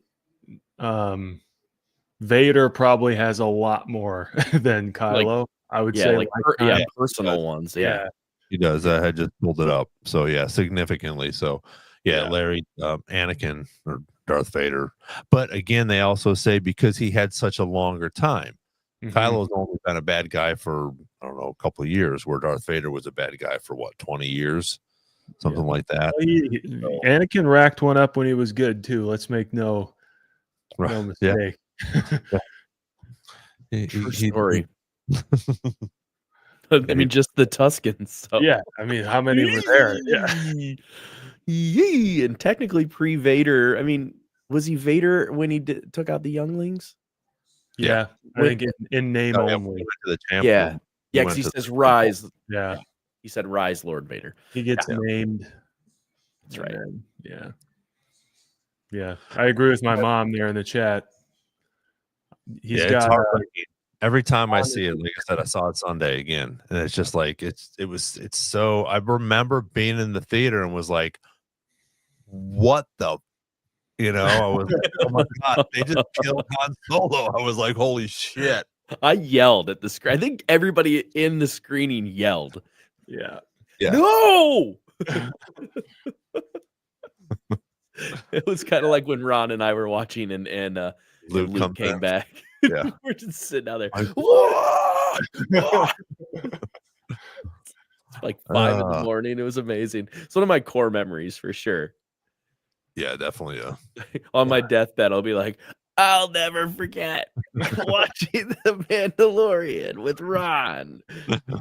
Vader probably has a lot more than Kylo. I would say personal ones. Yeah. He does. I had just pulled it up. So yeah, significantly. So yeah. Larry, Anakin or Darth Vader. But again, they also say because he had such a longer time. Kylo's only been a bad guy for, I don't know, a couple of years, where Darth Vader was a bad guy for what, 20 years? Something like that. Anakin racked one up when he was good too. Let's make no mistake. True story. I mean, just the Tuskens. So. Yeah, I mean, how many were there? Yeah, and technically pre-Vader. I mean, was he Vader when he took out the younglings? Yeah, I think in name only. Yeah, because he says rise. Yeah, he said rise, Lord Vader. He gets named. That's right. Yeah. I agree with my mom there in the chat. He's got every time I see it. Like I said, I saw it Sunday again, and it's just like it's so. I remember being in the theater and was like, "What the." I was like, oh my God, they just killed Han Solo. I was like, holy shit. I yelled at the screen. I think everybody in the screening yelled. Yeah. No! It was kind of like when Ron and I were watching and Luke came back. Yeah. We're just sitting out there. It's like 5 in the morning. It was amazing. It's one of my core memories for sure. Yeah, definitely. On my deathbed, I'll be like, I'll never forget watching The Mandalorian with Ron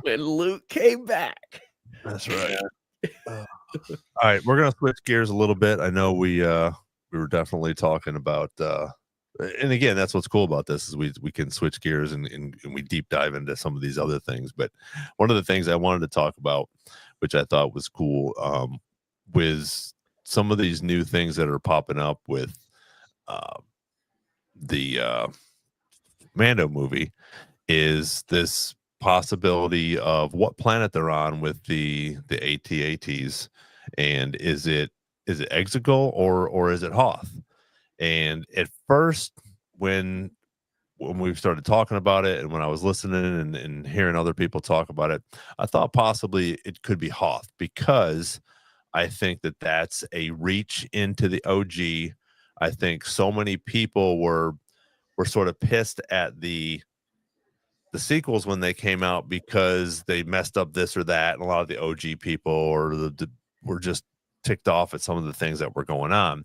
when Luke came back. That's right. All right, we're gonna switch gears a little bit. I know we were definitely talking about, and again, that's what's cool about this is we can switch gears and we deep dive into some of these other things. But one of the things I wanted to talk about, which I thought was cool, was some of these new things that are popping up with the Mando movie, is this possibility of what planet they're on with the AT-ATs, and is it Exegol or is it Hoth? And at first, when we started talking about it, and when I was listening and hearing other people talk about it, I thought possibly it could be Hoth, because I think that's a reach into the OG. I think so many people were sort of pissed at the the sequels when they came out because they messed up this or that, and a lot of the OG people or were just ticked off at some of the things that were going on.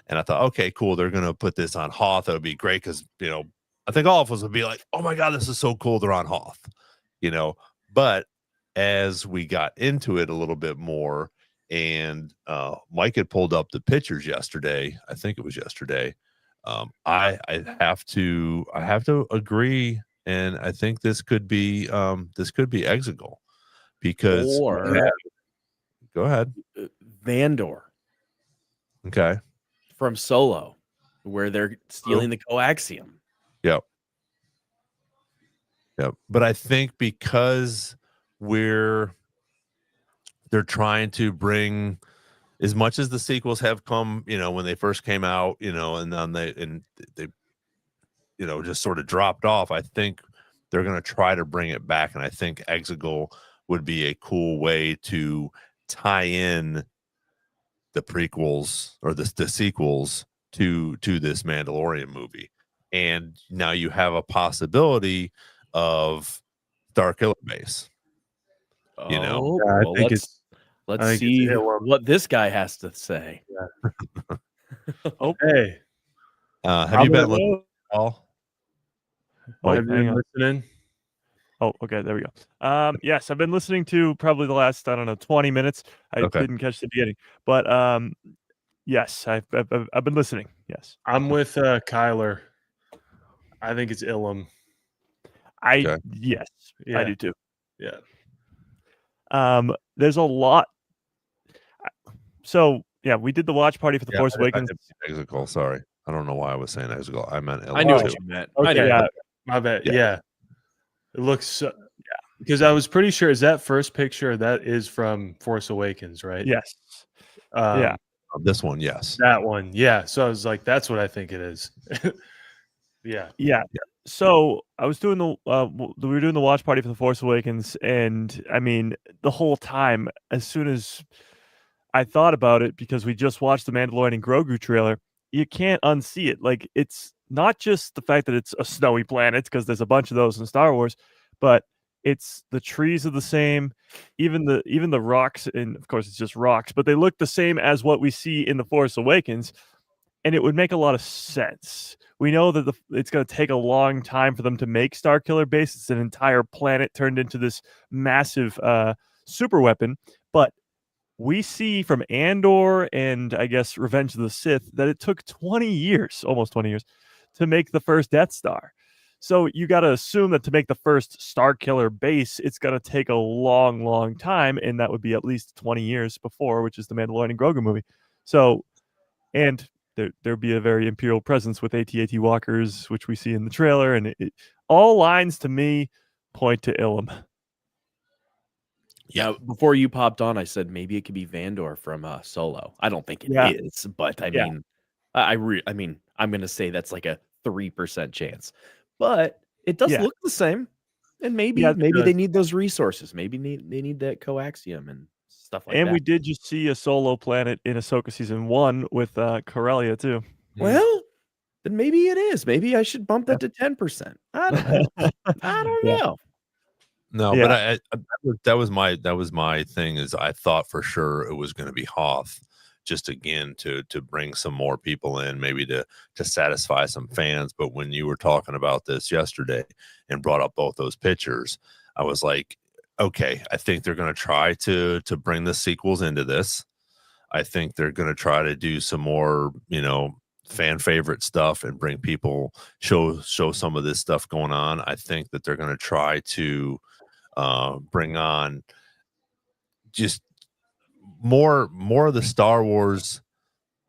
And I thought, okay, cool, they're gonna put this on Hoth. That would be great because I think all of us would be like, oh my god, this is so cool. They're on Hoth, But as we got into it a little bit more, and Mike had pulled up the pictures yesterday. I think it was yesterday. I have to agree, and I think this could be Exegol because go ahead, Vandor. Okay. From Solo, where they're stealing the coaxium. Yep. But I think because they're trying to bring, as much as the sequels have come, when they first came out, and then they just sort of dropped off. I think they're going to try to bring it back, and I think Exegol would be a cool way to tie in the prequels or the sequels to this Mandalorian movie. And now you have a possibility of Starkiller Base. Let's see what this guy has to say. Yeah. Hey, have you been listening at all? Have you been listening? Oh, okay. There we go. Yes, I've been listening to probably the last 20 minutes. I didn't catch the beginning, but yes, I've been listening. Yes, I'm with Kyler. I think it's Ilum. Yes, I do too. Yeah. There's a lot. So yeah, we did the watch party for the Force Awakens. Exegol, sorry, I don't know why I was saying Exegol. I meant Ilum. I knew what you meant. Okay, my bad. Yeah. It looks because I was pretty sure, is that first picture that is from Force Awakens, right? Yes. This one, yes. That one, yeah. So I was like, that's what I think it is. Yeah. So I was doing we were doing the watch party for the Force Awakens, and I mean, the whole time, as soon as I thought about it, because we just watched the Mandalorian and Grogu trailer, you can't unsee it. Like, it's not just the fact that it's a snowy planet, because there's a bunch of those in Star Wars, but it's the trees are the same, even the rocks, and of course it's just rocks, but they look the same as what we see in the Force Awakens, and it would make a lot of sense. We know that it's going to take a long time for them to make Starkiller Base. It's an entire planet turned into this massive super weapon, but we see from Andor and I guess Revenge of the Sith that it took 20 years, almost 20 years, to make the first Death Star. So you got to assume that to make the first Starkiller Base, it's going to take a long, long time, and that would be at least 20 years before, which is the Mandalorian and Grogu movie. So, and there'd be a very Imperial presence with AT-AT walkers, which we see in the trailer, and all lines to me point to Ilum. Yeah, before you popped on, I said maybe it could be Vandor from Solo. I don't think it is, but I mean, I mean, I'm going to say that's like a 3% chance, but it does look the same. And maybe they need those resources. Maybe they need that coaxium and stuff like that. And we did just see a Solo planet in Ahsoka season 1 with Corellia too. Well, then maybe it is. Maybe I should bump that to 10%. I don't know. No, but that was my thing. Is I thought for sure it was going to be Hoth, just again to bring some more people in, maybe to satisfy some fans. But when you were talking about this yesterday and brought up both those pictures, I was like, okay, I think they're going to try to bring the sequels into this. I think they're going to try to do some more, fan favorite stuff and bring people, show some of this stuff going on. I think that they're going to try to bring on just more of the Star Wars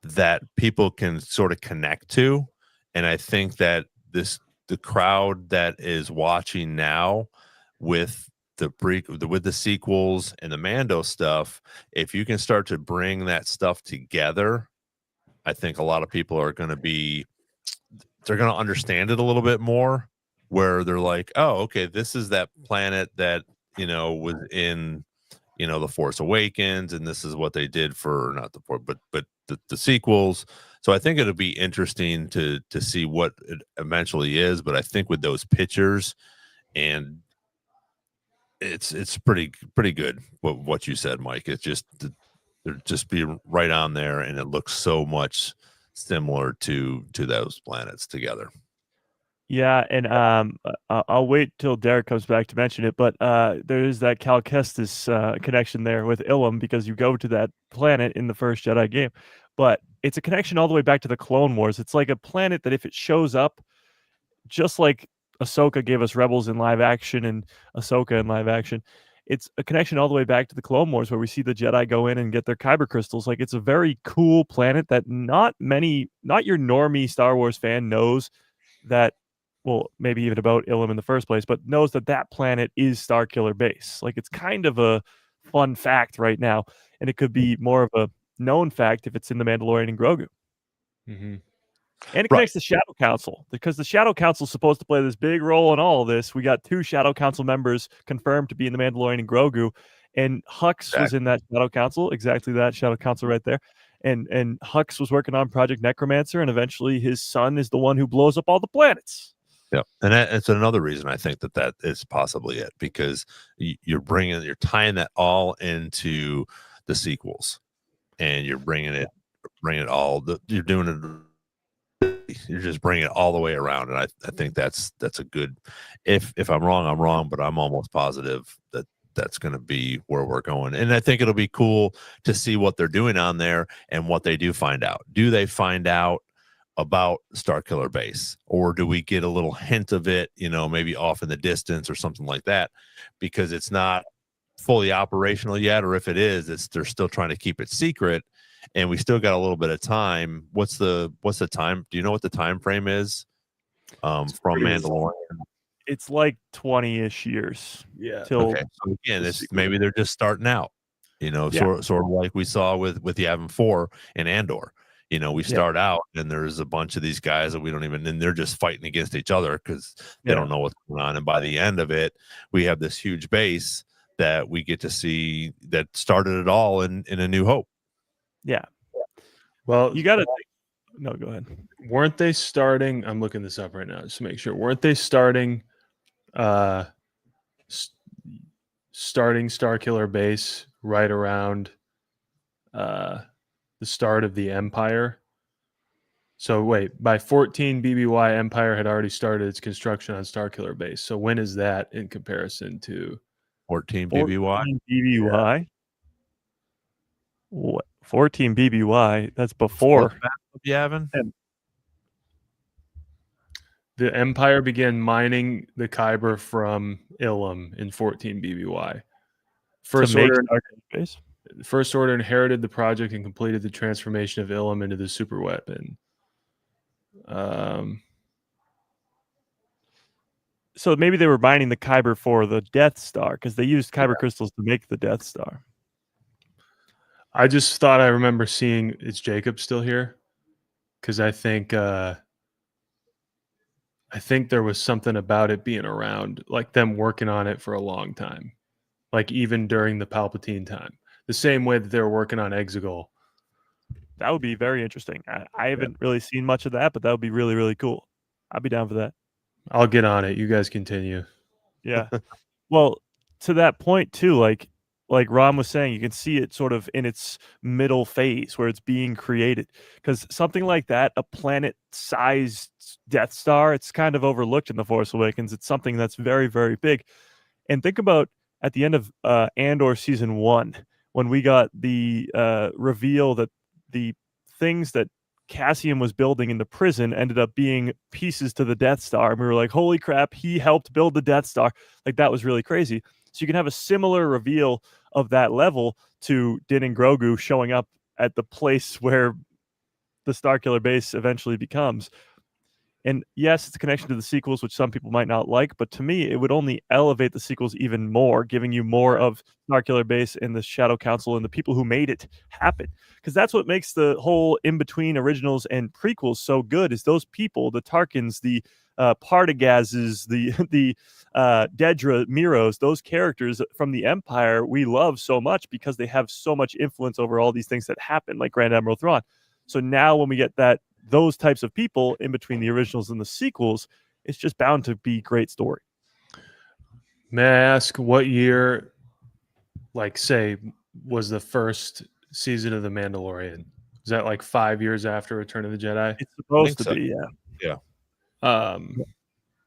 that people can sort of connect to. And I think that the crowd that is watching now with the sequels and the Mando stuff, if you can start to bring that stuff together, I think a lot of people are going to they're going to understand it a little bit more, where they're like, oh, okay, this is that planet that, was in, the Force Awakens, and this is what they did for not the Force, but the sequels. So I think it'll be interesting to see what it eventually is. But I think with those pictures and it's pretty good what you said, Mike. It's just they're just be right on there, and it looks so much similar to those planets together. Yeah, and I'll wait till Derek comes back to mention it, but there is that Cal Kestis connection there with Ilum, because you go to that planet in the first Jedi game, but it's a connection all the way back to the Clone Wars. It's like a planet that if it shows up, just like Ahsoka gave us Rebels in live action and Ahsoka in live action, it's a connection all the way back to the Clone Wars, where we see the Jedi go in and get their kyber crystals. Like, it's a very cool planet that not your normie Star Wars fan knows that, well, maybe even about Ilum in the first place, but knows that that planet is Starkiller Base. Like, it's kind of a fun fact right now, and it could be more of a known fact if it's in the Mandalorian and Grogu. Mm-hmm. And it connects to Shadow Council, because the Shadow Council is supposed to play this big role in all of this. We got 2 Shadow Council members confirmed to be in the Mandalorian and Grogu, and Hux was in that Shadow Council, exactly that Shadow Council right there. And Hux was working on Project Necromancer, and eventually his son is the one who blows up all the planets. Yeah, and it's another reason I think that is possibly it, because you're tying that all into the sequels, and you're bringing it all. You're doing it. You're just bringing it all the way around, and I think that's a good. If I'm wrong, I'm wrong, but I'm almost positive that that's going to be where we're going, and I think it'll be cool to see what they're doing on there and what they do find out. Do they find out about Starkiller Base, or do we get a little hint of it, maybe off in the distance or something like that, because it's not fully operational yet, or if it is, they're still trying to keep it secret, and we still got a little bit of time. What's the time? Do you know what the time frame is from Mandalorian? It's like 20-ish years. Yeah. Okay. So again, maybe they're just starting out, sort of like we saw with Yavin 4 and Andor. We start out and there's a bunch of these guys that we don't even, and they're just fighting against each other because they don't know what's going on. And by the end of it, we have this huge base that we get to see that started it all in A New Hope. Yeah. Well, you got to. No, go ahead. Weren't they starting? I'm looking this up right now just to make sure. Weren't they starting Starkiller Base right around the start of the Empire? So wait, by 14 BBY, Empire had already started its construction on Starkiller Base. So when is that in comparison to 14 BBY? 14 BBY. Yeah. What? 14 BBY? That's before Yavin. The Empire began mining the Kyber from Ilum in 14 BBY. First Order inherited the project and completed the transformation of Ilum into the super weapon. So maybe they were mining the Kyber for the Death Star, because they used Kyber crystals to make the Death Star. I just thought I remember seeing, is Jacob still here? Because I think there was something about it being around, like them working on it for a long time, like even during the Palpatine time, the same way that they were working on Exegol. That would be very interesting. I haven't really seen much of that, but that would be really, really cool. I'd be down for that. I'll get on it. You guys continue. Yeah. Well, to that point too, like Ron was saying, you can see it sort of in its middle phase where it's being created, because something like that, a planet-sized Death Star, it's kind of overlooked in The Force Awakens. It's something that's very, very big. And think about at the end of Andor Season 1, when we got the reveal that the things that Cassian was building in the prison ended up being pieces to the Death Star. And we were like, holy crap, he helped build the Death Star. Like, that was really crazy. So you can have a similar reveal of that level to Din and Grogu showing up at the place where the Starkiller Base eventually becomes. And yes, it's a connection to the sequels, which some people might not like, but to me, it would only elevate the sequels even more, giving you more of Starkiller Base and the Shadow Council and the people who made it happen. Because that's what makes the whole in-between originals and prequels so good, is those people, the Tarkins, the Partagazes, the Dedra Miros, those characters from the Empire we love so much because they have so much influence over all these things that happen, like Grand Admiral Thrawn. So now when we get those types of people in between the originals and the sequels, it's just bound to be great story. May I ask what year, like, say, was the first season of The Mandalorian? Is that like 5 years after Return of the Jedi? It's supposed to so. be, yeah.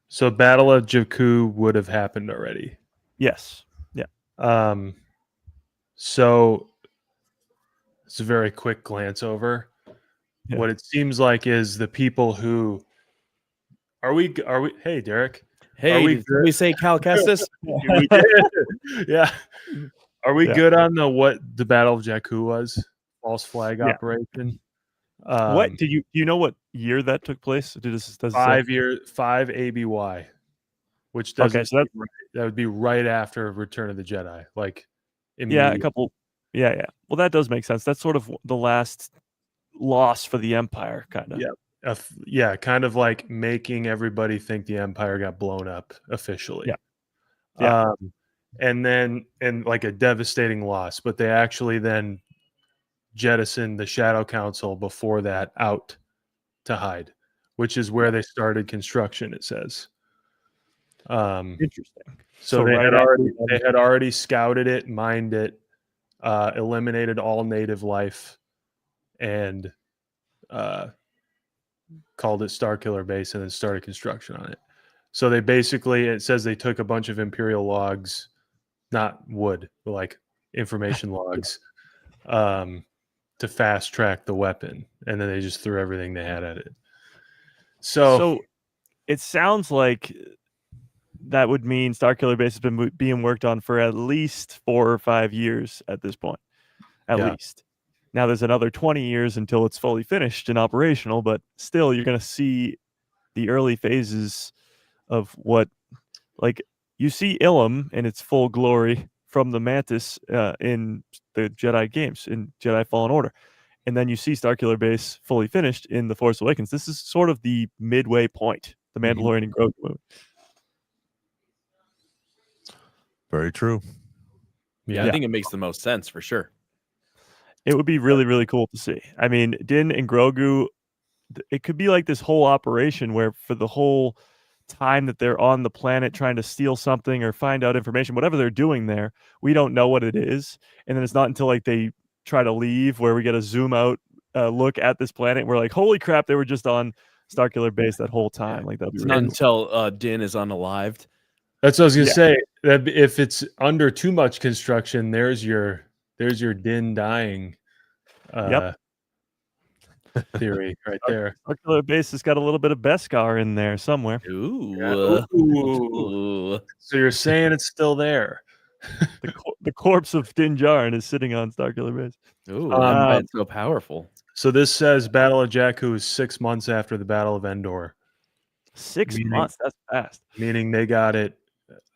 So Battle of Jakku would have happened already. Yes. Yeah. So it's a very quick glance over. Yeah. What it seems like is the people who are we? Hey, Derek. Hey, are we did we say Cal Kestis? Yeah. Are we Yeah. good on what the Battle of Jakku was? False flag operation. What do you know what year that took place? Does it say? 5 ABY, which doesn't Okay, so that would be right after Return of the Jedi. Like, yeah, immediate- a couple. Yeah. Well, that does make sense. That's sort of the last loss for the Empire, kind of. Yeah. Yeah, kind of like making everybody think the Empire got blown up officially. Yeah. And like a devastating loss, but they actually then jettisoned the Shadow Council before that out to hide, which is where they started construction, it says. Interesting. So they had already scouted it, mined it, eliminated all native life, and called it Starkiller Base, and then started construction on it. So they basically, it says they took a bunch of Imperial logs, not wood, but like information logs, to fast track the weapon, and then they just threw everything they had at it. So it sounds like that would mean Starkiller Base has been being worked on for at least 4 or 5 years at this point, at least. Now there's another 20 years until it's fully finished and operational, but still you're going to see the early phases of what, like, you see Ilum in its full glory from the Mantis in the Jedi games, in Jedi Fallen Order. And then you see Starkiller Base fully finished in The Force Awakens. This is sort of the midway point, the Mandalorian and Grogu movie. Very true. Yeah, I think it makes the most sense for sure. It would be really, really cool to see. I mean, Din and Grogu, it could be like this whole operation where for the whole time that they're on the planet trying to steal something or find out information, whatever they're doing there, we don't know what it is. And then it's not until like they try to leave where we get a zoom out look at this planet. And we're like, holy crap, they were just on Starkiller Base that whole time. Like that'd be not until Din is unalived. That's what I was gonna say. That if it's under too much construction, there's your Din dying theory right there. Starkiller Base has got a little bit of Beskar in there somewhere. Ooh. Yeah. Ooh. So you're saying it's still there? The corpse of Din Djarin is sitting on Starkiller Base. Ooh, it's so powerful. So this says Battle of Jakku is 6 months after the Battle of Endor. 6 months? That's fast. Meaning they got it.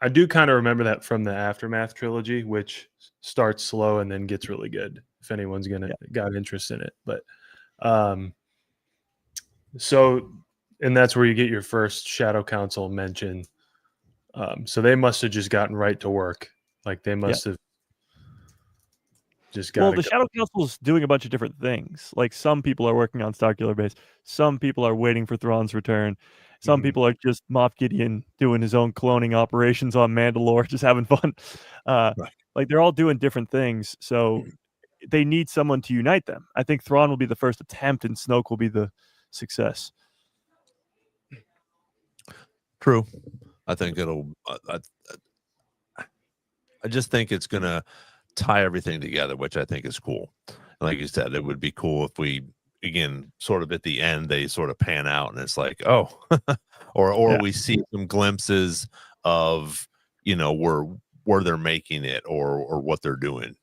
I do kind of remember that from the Aftermath trilogy, which starts slow and then gets really good. If anyone's got interest in it, but so, and that's where you get your first Shadow Council mention. So they must have just gotten right to work. Like they must have just got. Well, the Shadow Council is doing a bunch of different things. Like some people are working on Starkiller Base. Some people are waiting for Thrawn's return. Some people are just Moff Gideon doing his own cloning operations on Mandalore, just having fun. Like they're all doing different things. So they need someone to unite them. I think Thrawn will be the first attempt and Snoke will be the success. True. I think it'll I just think it's going to tie everything together, which I think is cool. And like you said, it would be cool if we, again, sort of at the end, they sort of pan out and it's like, oh, or we see some glimpses of, where they're making it or what they're doing,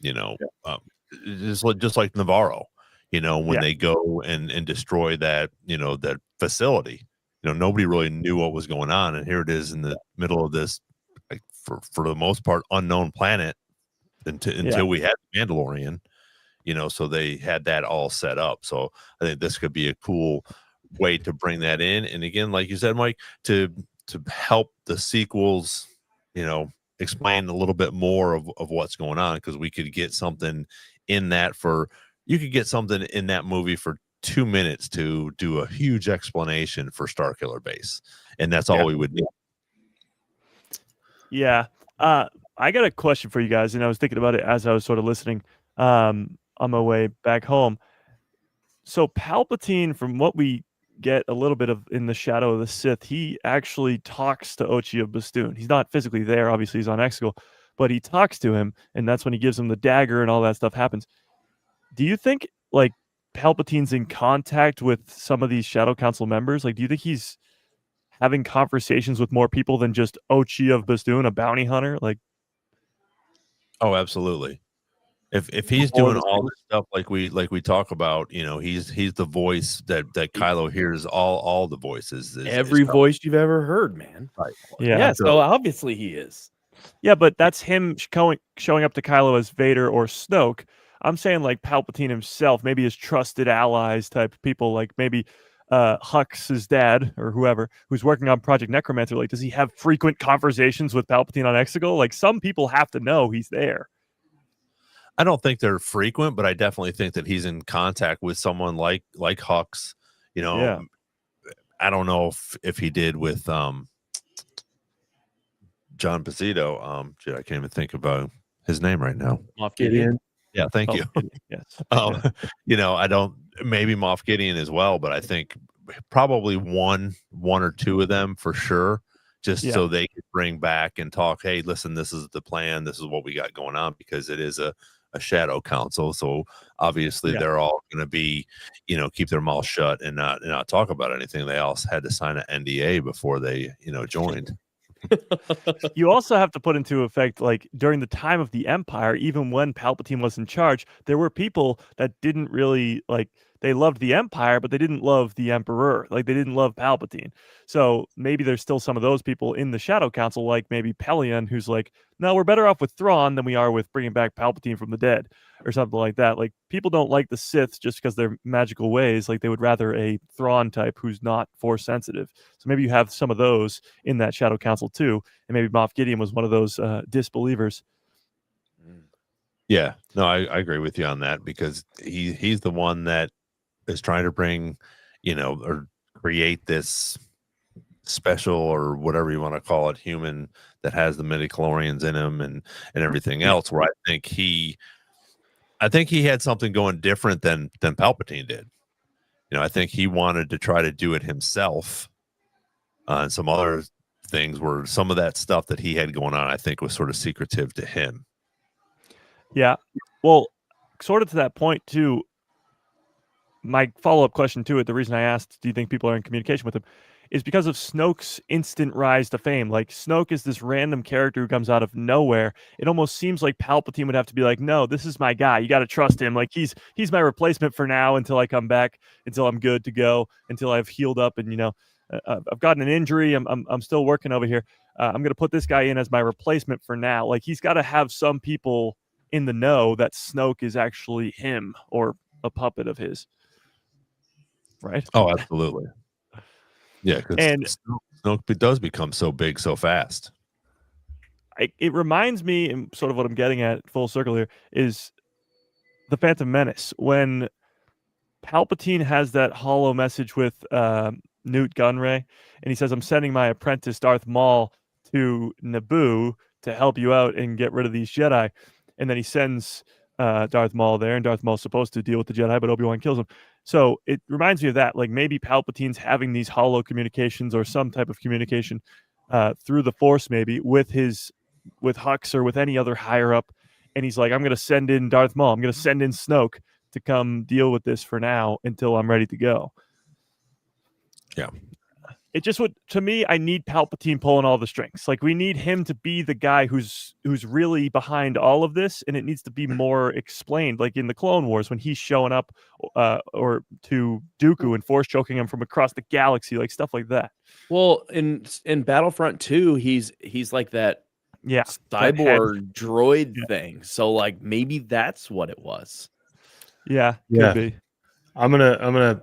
just like Navarro, when they go and destroy that, that facility, nobody really knew what was going on. And here it is in the middle of this, like for the most part, unknown planet until we had Mandalorian, so they had that all set up. So I think this could be a cool way to bring that in. And again, like you said, Mike, to help the sequels, explain a little bit more of what's going on, because we could get something in that you could get something in that movie for 2 minutes to do a huge explanation for Starkiller Base. And that's all we would need. Yeah. I got a question for you guys, and I was thinking about it as I was sort of listening on my way back home. So Palpatine, from what we get a little bit of in the Shadow of the Sith, he actually talks to Ochi of Bastoon. He's not physically there, obviously he's on Exegol, but he talks to him, and that's when he gives him the dagger and all that stuff happens. Do you think like Palpatine's in contact with some of these Shadow Council members? Like, do you think he's having conversations with more people than just Ochi of Bastoon, a bounty hunter? Like, Oh, absolutely. If he's before doing this all thing? this stuff like we talk about, he's the voice that Kylo hears. All the voices is Every voice you've ever heard, man. right. Yeah. So obviously he is. Yeah, but that's him showing up to Kylo as Vader or Snoke. I'm saying like Palpatine himself, maybe his trusted allies type people, like maybe Hux's dad or whoever who's working on Project Necromancer. Like, does he have frequent conversations with Palpatine on Exegol? Like, some people have to know he's there. I don't think they're frequent, but I definitely think that he's in contact with someone like Hux. Yeah. I don't know if he did with John Pacito. Shit, I can't even think about his name right now. Moff Gideon. Yeah, thank you. Yes. I don't, maybe Moff Gideon as well, but I think probably one or two of them for sure, just so they could bring back and talk. Hey, listen, this is the plan. This is what we got going on, because it is a shadow council. So obviously they're all going to be, keep their mouth shut and not talk about anything. They all had to sign an NDA before they, joined. You also have to put into effect, like, during the time of the Empire, even when Palpatine was in charge, there were people that didn't really like, they loved the Empire, but they didn't love the Emperor. Like, they didn't love Palpatine. So maybe there's still some of those people in the Shadow Council, like maybe Pelion, who's like, no, we're better off with Thrawn than we are with bringing back Palpatine from the dead, or something like that. Like, people don't like the Sith just because they're magical ways. Like, they would rather a Thrawn type who's not Force sensitive. So maybe you have some of those in that Shadow Council too, and maybe Moff Gideon was one of those disbelievers. Yeah, no, I agree with you on that, because he's the one that is trying to bring, or create this special, or whatever you want to call it, human that has the midichlorians in him and everything else. Where I think he had something going different than Palpatine did. I think he wanted to try to do it himself. And some other things were, some of that stuff that he had going on, I think, was sort of secretive to him. Yeah. Well, sort of to that point too, my follow-up question to it, the reason I asked, do you think people are in communication with him, is because of Snoke's instant rise to fame. Like, Snoke is this random character who comes out of nowhere. It almost seems like Palpatine would have to be like, no, this is my guy. You got to trust him. Like, he's my replacement for now, until I come back, until I'm good to go, until I've healed up and, I've gotten an injury. I'm still working over here. I'm going to put this guy in as my replacement for now. Like, he's got to have some people in the know that Snoke is actually him or a puppet of his. Right? Oh, absolutely. Yeah, and because Snoke does become so big so fast. It reminds me, and sort of what I'm getting at, full circle here, is the Phantom Menace. When Palpatine has that hollow message with Newt Gunray, and he says, I'm sending my apprentice Darth Maul to Naboo to help you out and get rid of these Jedi. And then he sends Darth Maul there, and Darth Maul's supposed to deal with the Jedi, but Obi-Wan kills him. So it reminds me of that. Like, maybe Palpatine's having these hollow communications or some type of communication through the Force, maybe with Hux or with any other higher up. And he's like, I'm going to send in Darth Maul. I'm going to send in Snoke to come deal with this for now until I'm ready to go. Yeah. It just would, to me, I need Palpatine pulling all the strings. Like, we need him to be the guy who's really behind all of this, and it needs to be more explained. Like in the Clone Wars, when he's showing up or to Dooku and force choking him from across the galaxy, like stuff like that. Well, in Battlefront 2, he's like that cyborg droid thing. So like maybe that's what it was. Yeah, could be. I'm gonna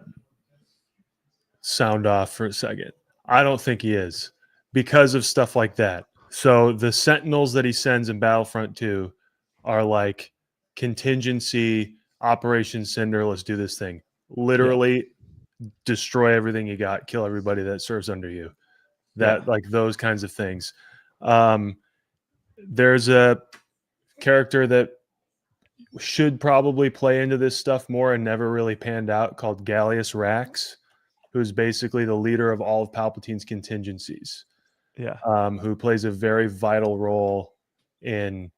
sound off for a second. I don't think he is, because of stuff like that. So the Sentinels that he sends in Battlefront 2 are like contingency Operation Cinder. Let's do this thing. Literally destroy everything you got, kill everybody that serves under you. Like those kinds of things. there's a character that should probably play into this stuff more and never really panned out called Gallius Rax, who's basically the leader of all of Palpatine's contingencies. Yeah. Who plays a very vital role in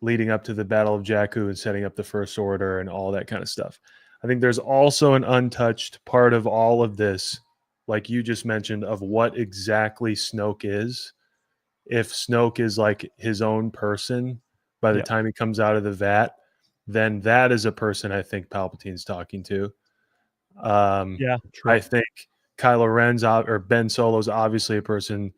leading up to the Battle of Jakku and setting up the First Order and all that kind of stuff. I think there's also an untouched part of all of this, like you just mentioned, of what exactly Snoke is. If Snoke is like his own person by the time he comes out of the vat, then that is a person I think Palpatine's talking to. True. I think Kylo Ren's or Ben Solo's obviously a person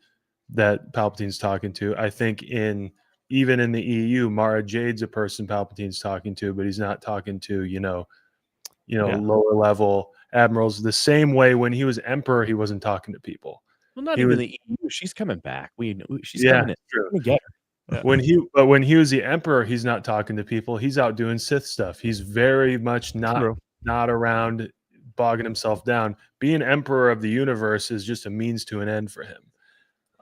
that Palpatine's talking to. I think even in the EU, Mara Jade's a person Palpatine's talking to, but he's not talking to, lower level admirals. The same way when he was Emperor, he wasn't talking to people. Well, not even the EU. She's coming back. She's coming in. True. We get her. Yeah. When he was the Emperor, he's not talking to people. He's out doing Sith stuff. He's very much not around bogging himself down. Being Emperor of the universe is just a means to an end for him.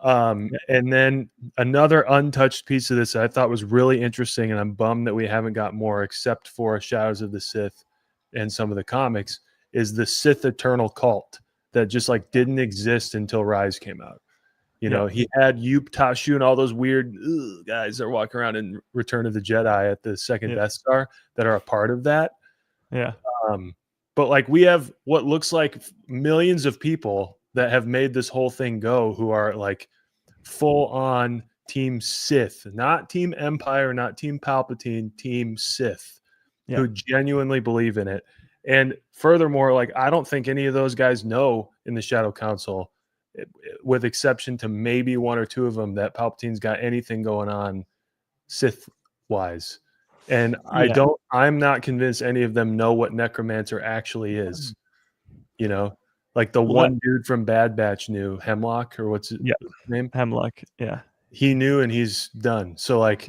And then another untouched piece of this I thought was really interesting, and I'm bummed that we haven't got more except for Shadows of the Sith and some of the comics, is the Sith Eternal cult that just like didn't exist until Rise came out. He had Yup Tashu and all those weird guys that are walking around in Return of the Jedi at the second Death Star that are a part of that. Yeah. But like we have what looks like millions of people that have made this whole thing go, who are like full on Team Sith, not Team Empire, not Team Palpatine, Team Sith, who genuinely believe in it. And furthermore, like I don't think any of those guys know in the Shadow Council, with exception to maybe one or two of them, that Palpatine's got anything going on Sith wise. And I'm not convinced any of them know what Necromancer actually is. Like the one dude from Bad Batch knew, Hemlock, or what's his name? Hemlock. Yeah. He knew and he's done. So like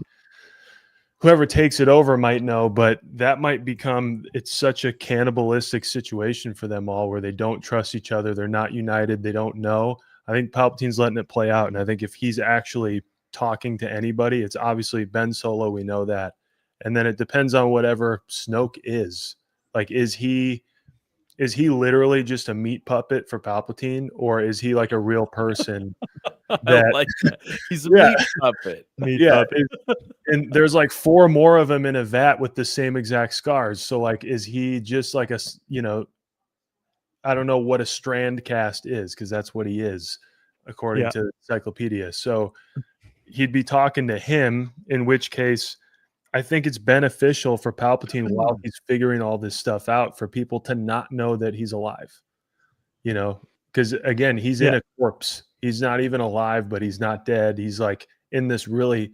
whoever takes it over might know, but that might become, it's such a cannibalistic situation for them all where they don't trust each other. They're not united. They don't know. I think Palpatine's letting it play out. And I think if he's actually talking to anybody, it's obviously Ben Solo. We know that. And then it depends on whatever Snoke is. Like, is he literally just a meat puppet for Palpatine, or is he like a real person? I like that. He's a meat puppet. Puppet. And there's like 4 more of them in a vat with the same exact scars. So like, is he just like I don't know what a strand cast is, because that's what he is, according to the encyclopedia. So he'd be talking to him, in which case I think it's beneficial for Palpatine while he's figuring all this stuff out for people to not know that he's alive, because again, he's in a corpse. He's not even alive, but he's not dead. He's like in this really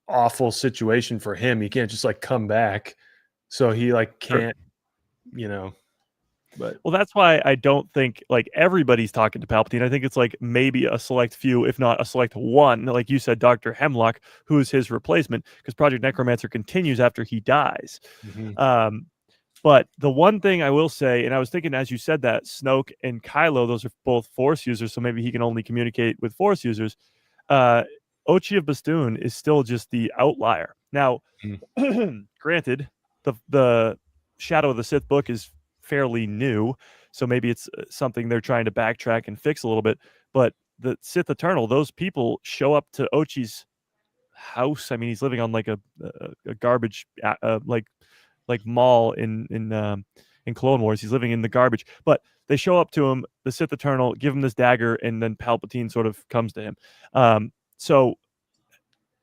awful situation for him. He can't just like come back. So he like can't, but well, that's why I don't think like everybody's talking to Palpatine. I think it's like maybe a select few, if not a select one, like you said, Dr. Hemlock, who's his replacement, because Project Necromancer continues after he dies. Mm-hmm. But the one thing I will say, and I was thinking as you said that, Snoke and Kylo, those are both Force users, so maybe he can only communicate with Force users. Ochi of Bastoon is still just the outlier. Now, granted, the Shadow of the Sith book is fairly new, so maybe it's something they're trying to backtrack and fix a little bit. But the Sith Eternal, those people show up to Ochi's house. I mean, he's living on like a garbage like mall in Clone Wars. He's living in the garbage, but they show up to him, the Sith Eternal, give him this dagger, and then Palpatine sort of comes to him. So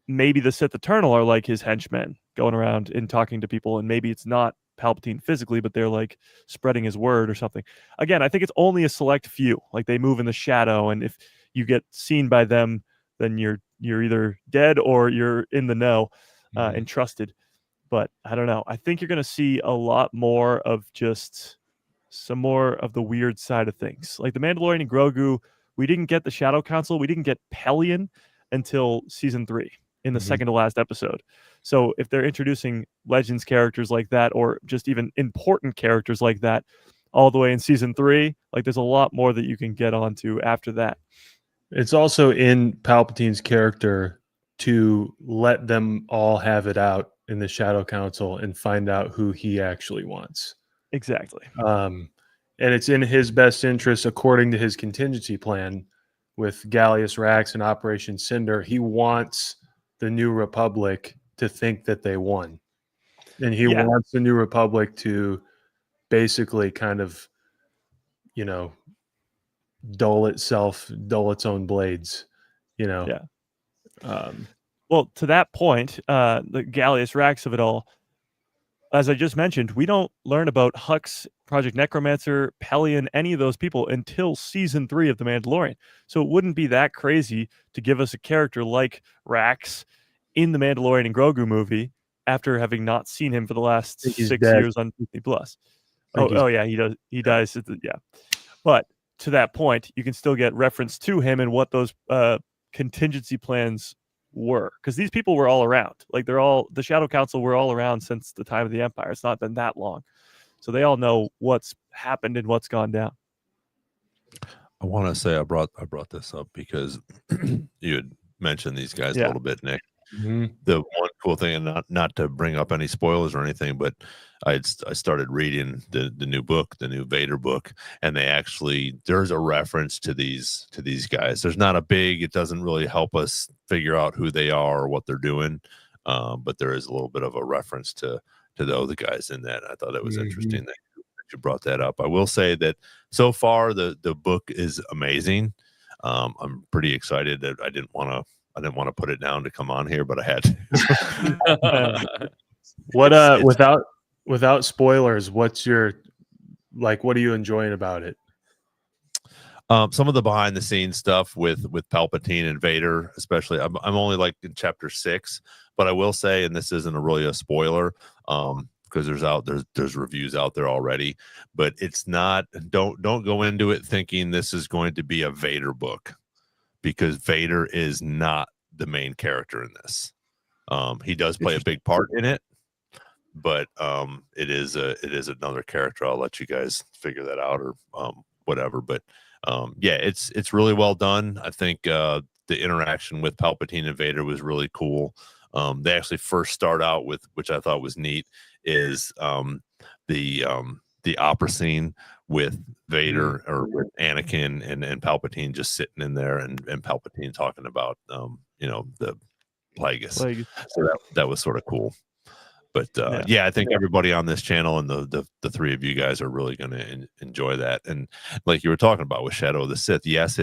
maybe the Sith Eternal are like his henchmen going around and talking to people, and maybe it's not Palpatine physically, but they're like spreading his word or something. Again, I think it's only a select few. Like they move in the shadow, and if you get seen by them, then you're either dead or you're in the know and trusted. But I don't know. I think you're going to see a lot more of just some more of the weird side of things. Like the Mandalorian and Grogu, we didn't get the Shadow Council. We didn't get Pelion until season 3 in the second to last episode. So if they're introducing Legends characters like that, or just even important characters like that all the way in season 3, like there's a lot more that you can get onto after that. It's also in Palpatine's character to let them all have it out in the Shadow Council and find out who he actually wants. Exactly. And it's in his best interest, according to his contingency plan with Gallius Rax and Operation Cinder. He wants the New Republic to think that they won. And he wants the New Republic to basically kind of, you know, dull its own blades, you know. Yeah. Well, to that point, the Gallius Rax of it all, as I just mentioned, we don't learn about Hux, Project Necromancer, Pelion, any of those people until season 3 of The Mandalorian. So it wouldn't be that crazy to give us a character like Rax in the Mandalorian and Grogu movie after having not seen him for the last 6 years on Disney Plus. Oh yeah, he does. He dies. Yeah, but to that point, you can still get reference to him and what those contingency plans were, because these people were all around. Like the Shadow Council were all around since the time of the Empire. It's not been that long, so they all know what's happened and what's gone down. I want to say I brought this up because you had mentioned these guys a little bit, Nick. Mm-hmm. The one cool thing, and not to bring up any spoilers or anything, but I started reading the new book, the new Vader book, and there's a reference to these guys. There's not a big, it doesn't really help us figure out who they are or what they're doing, but there is a little bit of a reference to the other guys in that. I thought it was interesting that you brought that up. I will say that so far the book is amazing. I'm pretty excited. That I didn't want to put it down to come on here, but I had to. Without spoilers, what are you enjoying about it? Some of the behind the scenes stuff with Palpatine and Vader, especially. I'm only like in chapter 6, but I will say, and this isn't really a spoiler, because there's reviews out there already, but it's not. Don't go into it thinking this is going to be a Vader book, because Vader is not the main character in this. He does play a big part in it, but it is another character. I'll let you guys figure that out or whatever. But yeah, it's really well done. I think the interaction with Palpatine and Vader was really cool. They actually first start out with, which I thought was neat, is the opera scene with Vader or with Anakin and Palpatine just sitting in there, and Palpatine talking about the Plagueis. So that was sort of cool. But yeah, I think everybody on this channel and the three of you guys are really going to enjoy that. And like you were talking about with Shadow of the Sith, yes,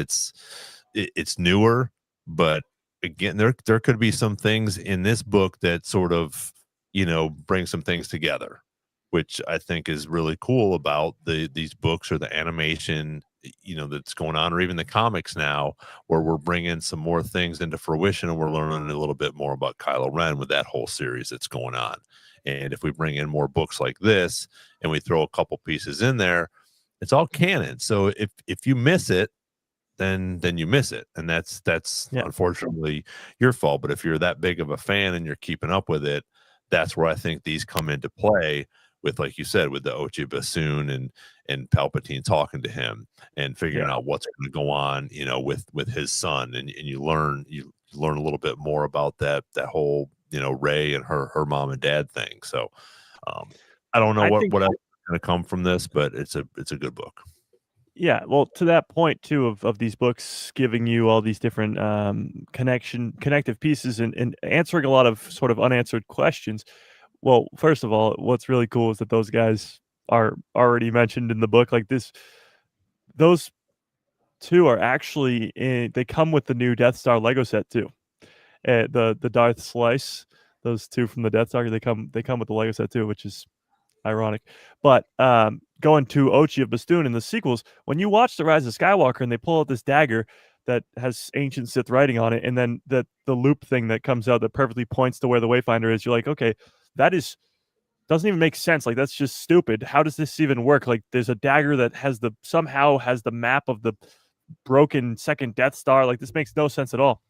it's newer, but again, there could be some things in this book that sort of bring some things together, which I think is really cool about these books or the animation that's going on, or even the comics now, where we're bringing some more things into fruition and we're learning a little bit more about Kylo Ren with that whole series that's going on. And if we bring in more books like this and we throw a couple pieces in there, it's all canon. So if you miss it, then you miss it, and that's unfortunately your fault. But if you're that big of a fan and you're keeping up with it, that's where I think these come into play. With, like you said, with the Ochi bassoon and Palpatine talking to him and figuring out what's going to go on, with his son, and you learn a little bit more about that whole Rey and her mom and dad thing. So I don't know what else is going to come from this, but it's a good book. Yeah, well, to that point too of these books giving you all these different connective pieces and answering a lot of sort of unanswered questions. Well, first of all, what's really cool is that those guys are already mentioned in the book. Like those two are actually they come with the new Death Star Lego set too. The Darth Slice, those two from the Death Star, they come with the Lego set too, which is ironic. But going to Ochi of Bastoon in the sequels, when you watch The Rise of Skywalker and they pull out this dagger that has ancient Sith writing on it, and then the loop thing that comes out that perfectly points to where the Wayfinder is, you're like, okay, doesn't even make sense. Like, that's just stupid. How does this even work? Like, there's a dagger that somehow has the map of the broken second Death Star. Like, this makes no sense at all.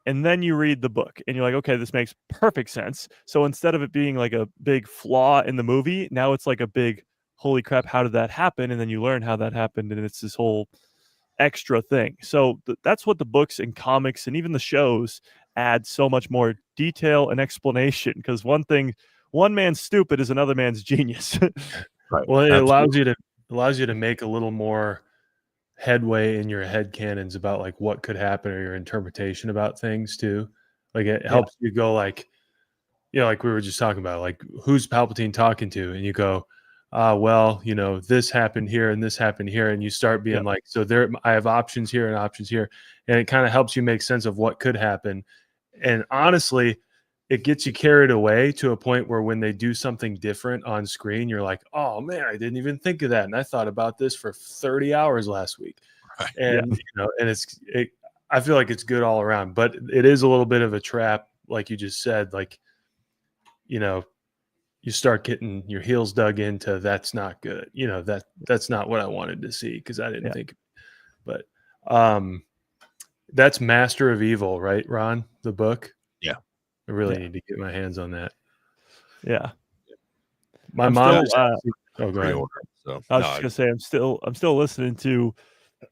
And then you read the book and you're like, okay, this makes perfect sense. So instead of it being like a big flaw in the movie, now it's like a big, holy crap, how did that happen? And then you learn how that happened, and it's this whole extra thing. So that's what the books and comics and even the shows add so much more detail and explanation, because one man's stupid is another man's genius. Right. Well, it Absolutely. allows you to make a little more headway in your head canons about like what could happen or your interpretation about things too. Like it helps you go like, like we were just talking about, like who's Palpatine talking to, and you go, well, this happened here and this happened here, and you start being like, so there, I have options here and options here, and it kind of helps you make sense of what could happen. And honestly, it gets you carried away to a point where when they do something different on screen, you're like, oh man, I didn't even think of that, and I thought about this for 30 hours last week. Right. And and I feel like it's good all around, but it is a little bit of a trap, like you just said, like you start getting your heels dug into that's not good. That's not what I wanted to see because I didn't think. But that's Master of Evil, right, Ron? The book. Yeah, I really need to get my hands on that. Yeah, my I'm mom. still, go ahead. So I was just gonna say I'm still listening to,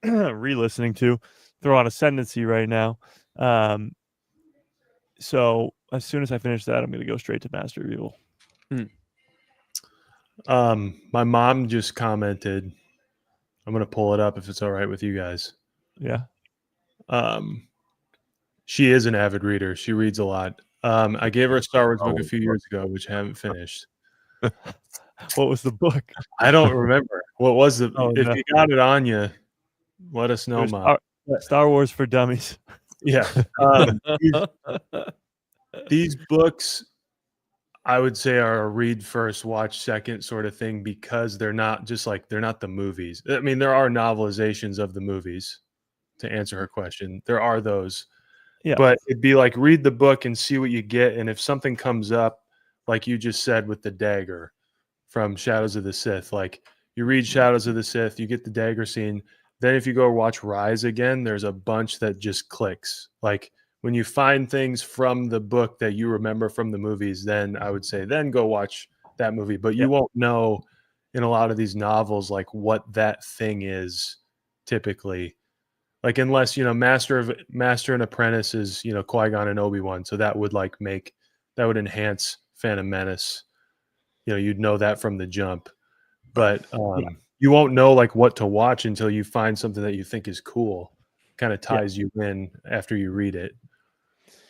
re-listening to Throw on Ascendancy right now. So as soon as I finish that, I'm gonna go straight to Master of Evil. My mom just commented. I'm gonna pull it up if it's all right with you guys. Yeah. She is an avid reader. She reads a lot. I gave her a Star Wars book a few years ago, which I haven't finished. What was the book? I don't remember. What was the? If you got it on you, let us know, Mom. Star Wars for Dummies. Yeah. These books, I would say, are a read first, watch second sort of thing, because they're not just like, they're not the movies. I mean, there are novelizations of the movies, to answer her question. There are those. Yeah. But it'd be like, read the book and see what you get. And if something comes up, like you just said with the dagger from Shadows of the Sith, like you read Shadows of the Sith, you get the dagger scene. Then if you go watch Rise again, there's a bunch that just clicks. Like when you find things from the book that you remember from the movies, then I would say, then go watch that movie. But you won't know in a lot of these novels, like what that thing is typically. Like unless, Master and Apprentice is, Qui-Gon and Obi-Wan. So that would that would enhance Phantom Menace. You'd know that from the jump. But you won't know like what to watch until you find something that you think is cool. Kind of ties you in after you read it.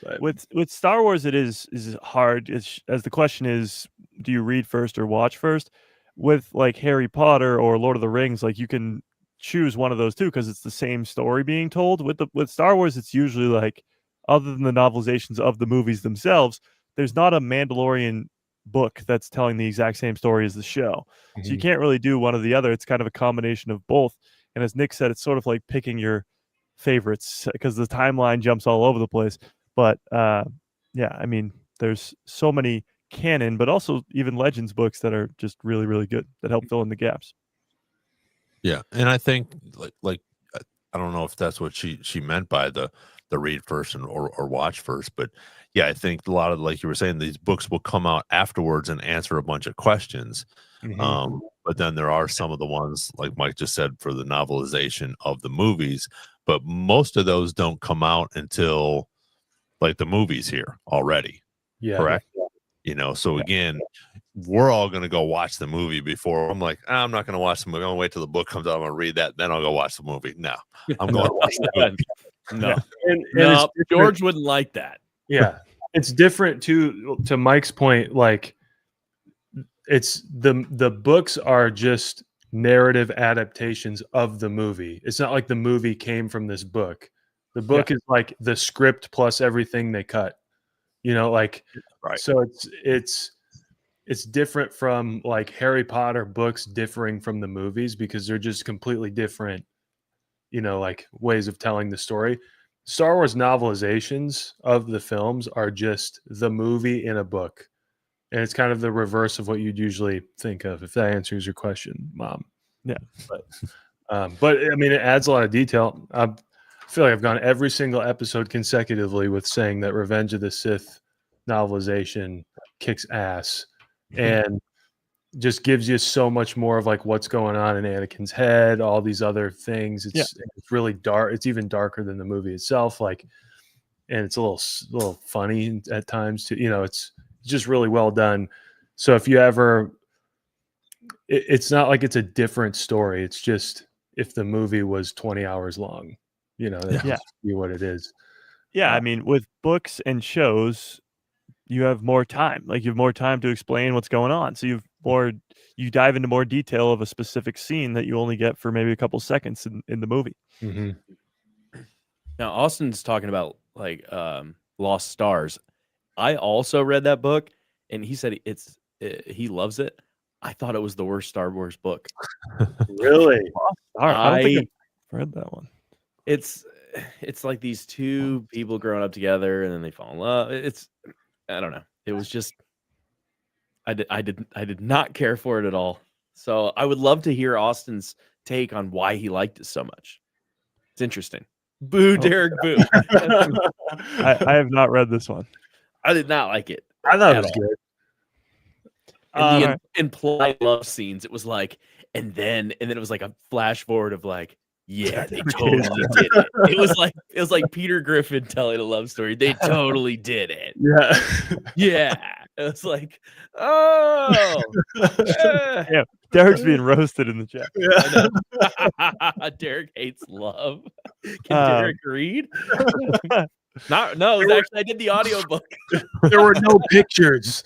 But with Star Wars, it is hard. As the question is, do you read first or watch first? With like Harry Potter or Lord of the Rings, like you can choose one of those two because it's the same story being told. With Star Wars, it's usually like, other than the novelizations of the movies themselves, there's not a Mandalorian book that's telling the exact same story as the show. So you can't really do one or the other. It's kind of a combination of both. And as Nick said, it's sort of like picking your favorites because the timeline jumps all over the place. But I mean, there's so many canon, but also even Legends books that are just really, really good that help fill in the gaps. Yeah, and I think like I don't know if that's what she meant by the read first or watch first, but yeah, I think a lot of, like you were saying, these books will come out afterwards and answer a bunch of questions. But then there are some of the ones, like Mike just said, for the novelization of the movies, but most of those don't come out until like the movies here already. Yeah, correct. So again, we're all going to go watch the movie before. I'm like, I'm not going to watch the movie. I'm going to wait till the book comes out. I'm going to read that. Then I'll go watch the movie. No, I'm going to watch the movie. No, no, George wouldn't like that. Yeah. It's different too, to Mike's point. Like it's the books are just narrative adaptations of the movie. It's not like the movie came from this book. The book is like the script plus everything they cut, right. So it's different from like Harry Potter books differing from the movies because they're just completely different, like ways of telling the story. Star Wars novelizations of the films are just the movie in a book. And it's kind of the reverse of what you'd usually think of, if that answers your question, Mom. Yeah. But I mean, it adds a lot of detail. I feel like I've gone every single episode consecutively with saying that Revenge of the Sith novelization kicks ass and just gives you so much more of like what's going on in Anakin's head, all these other things. It's really dark. It's even darker than the movie itself. Like and it's a little funny at times too. You know, it's just really well done. So if you ever, it's not like it's a different story. It's just if the movie was 20 hours long, you know, that's just be what it is. Yeah, I mean, with books and shows, you have more time. Like you have more time to explain what's going on. So you dive into more detail of a specific scene that you only get for maybe a couple seconds in the movie. Mm-hmm. Now Austin's talking about like Lost Stars. I also read that book, and he said he loves it. I thought it was the worst Star Wars book. Really? I don't think I've read that one. It's like these two people growing up together, and then they fall in love. I don't know. It was just I did not care for it at all. So I would love to hear Austin's take on why he liked it so much. It's interesting. Boo, Derek, boo. I have not read this one. I did not like it. I thought it was good. And the implied love scenes, it was like, and then it was like a flash forward of like, yeah, they totally did it. It was like Peter Griffin telling a love story. They totally did it. Yeah. Yeah. It was like, oh. Yeah. Derek's being roasted in the chat. Yeah. Derek hates love. Can Derek read? No, it was actually I did the audiobook. There were no pictures.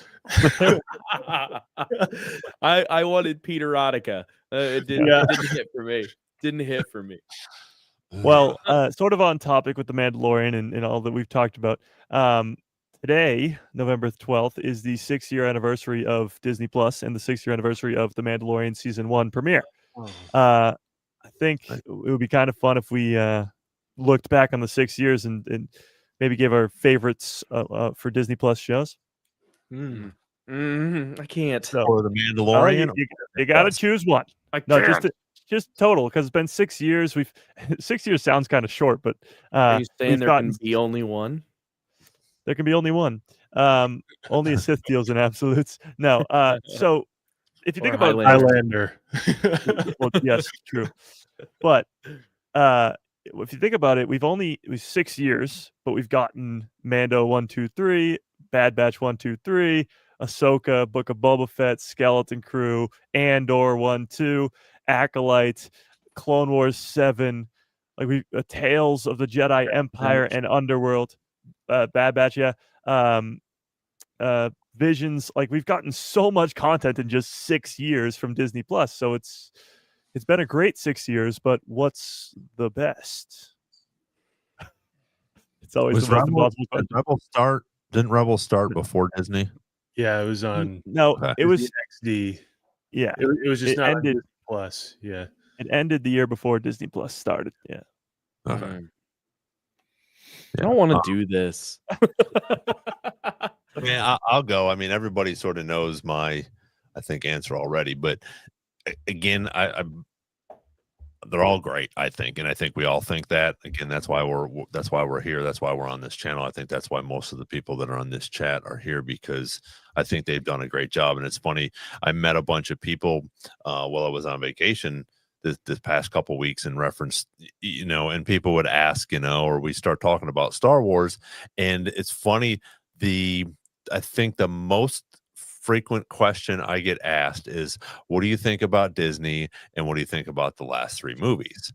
I wanted Peter Erotica. It didn't hit for me. Didn't hit for me. Well, sort of on topic with the Mandalorian and all that we've talked about. Today, November 12th, is the 6-year anniversary of Disney Plus and the 6-year anniversary of the Mandalorian season 1 premiere. I think it would be kind of fun if we looked back on the 6 years and maybe gave our favorites for Disney Plus shows. I can't. So, or the Mandalorian. You got to choose one. Just total, because it's been 6 years. 6 years sounds kind of short, but are you saying there can be only one? There can be only one. Only a Sith deals in absolutes. No. So if you think about Highlander. Well, yes, true. But if you think about it, it was 6 years, but we've gotten Mando 1, 2, 3, Bad Batch 1, 2, 3, Ahsoka, Book of Boba Fett, Skeleton Crew, Andor 1, 2, Acolyte, Clone Wars 7, like Tales of the Jedi Empire and Underworld, Bad Batch, Visions. Like we've gotten so much content in just 6 years from Disney Plus. So it's been a great 6 years, but what's the best? It's always the most impossible question. Didn't Rebel start before Disney? Yeah, it was on. No, it was XD. Yeah, it was just not ended on Disney Plus. Yeah, it ended the year before Disney Plus started. Yeah. Okay. I don't want to do this. Yeah, I'll go. I mean, everybody sort of knows my, I think, answer already. But again, they're all great, I think, and I think we all think that. Again, that's why we're here. That's why we're on this channel. I think that's why most of the people that are on this chat are here, because I think they've done a great job. And it's funny, I met a bunch of people while I was on vacation this past couple weeks in reference, and people would ask, or we start talking about Star Wars, and it's funny. I think the most frequent question I get asked is, what do you think about Disney and what do you think about the last 3 movies?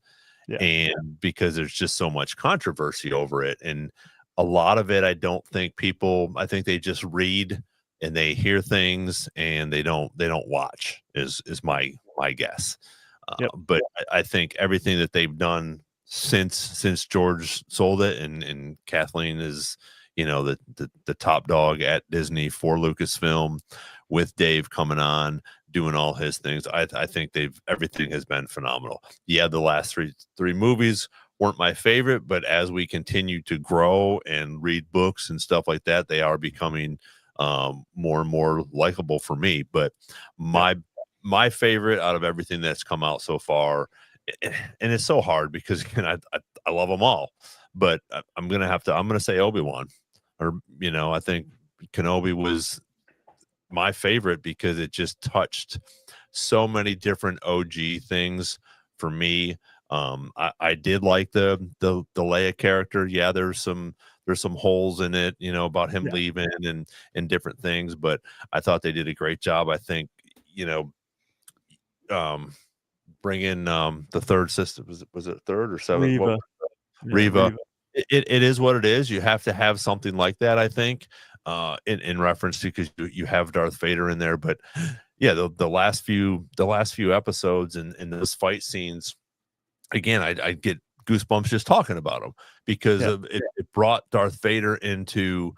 And because there's just so much controversy over it, and a lot of it, I think they just read and they hear things and they don't watch is my guess. But I think everything that they've done since George sold it, and Kathleen is the top dog at Disney for Lucasfilm, with Dave coming on doing all his things. I think everything has been phenomenal. Yeah, the last three movies weren't my favorite, but as we continue to grow and read books and stuff like that, they are becoming more and more likable for me. But my favorite out of everything that's come out so far, and it's so hard because again, I love them all, but I'm gonna say Obi-Wan. Or, I think Kenobi was my favorite because it just touched so many different OG things for me. I did like the Leia character. Yeah, there's some there's some holes in it, about him leaving and different things, but I thought they did a great job. I think, bring in the third system. Was it third or seventh? Reva. It is what it is. You have to have something like that, I think, in reference to, because you have Darth Vader in there. But yeah, the last few episodes and those fight scenes, again, I get goosebumps just talking about them, because it brought Darth Vader into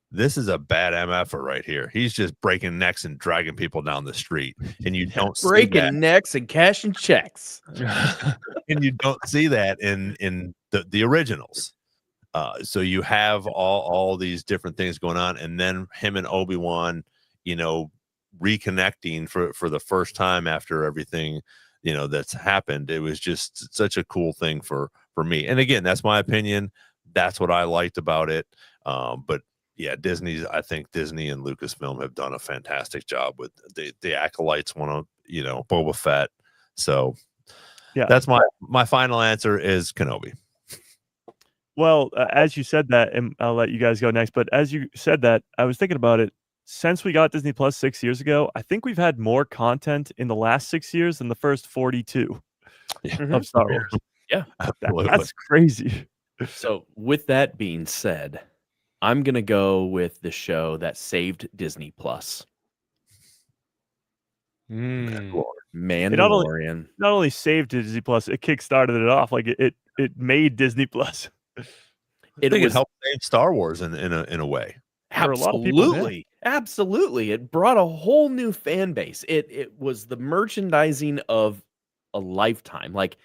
this is a bad MFer right here. He's just breaking necks and dragging people down the street, and you don't breaking necks and cashing checks, and you don't see that in the originals. So you have all these different things going on, and then him and Obi-Wan, reconnecting for the first time after everything that's happened. It was just such a cool thing for me. And again, that's my opinion. That's what I liked about it. But yeah, I think Disney and Lucasfilm have done a fantastic job with the acolytes want to, Boba Fett. So yeah, that's my final answer is Kenobi. Well, as you said that, and I'll let you guys go next, but as you said that, I was thinking about it. Since we got Disney Plus 6 years ago, I think we've had more content in the last 6 years than the first 42 of Star Wars. Yeah, that's crazy. So with that being said, I'm going to go with the show that saved Disney Plus. Mandalorian. It not only saved Disney Plus, it kickstarted it off. Like it made Disney Plus. It helped save Star Wars in a way. Absolutely. Absolutely. It brought a whole new fan base. It was the merchandising of a lifetime. Like,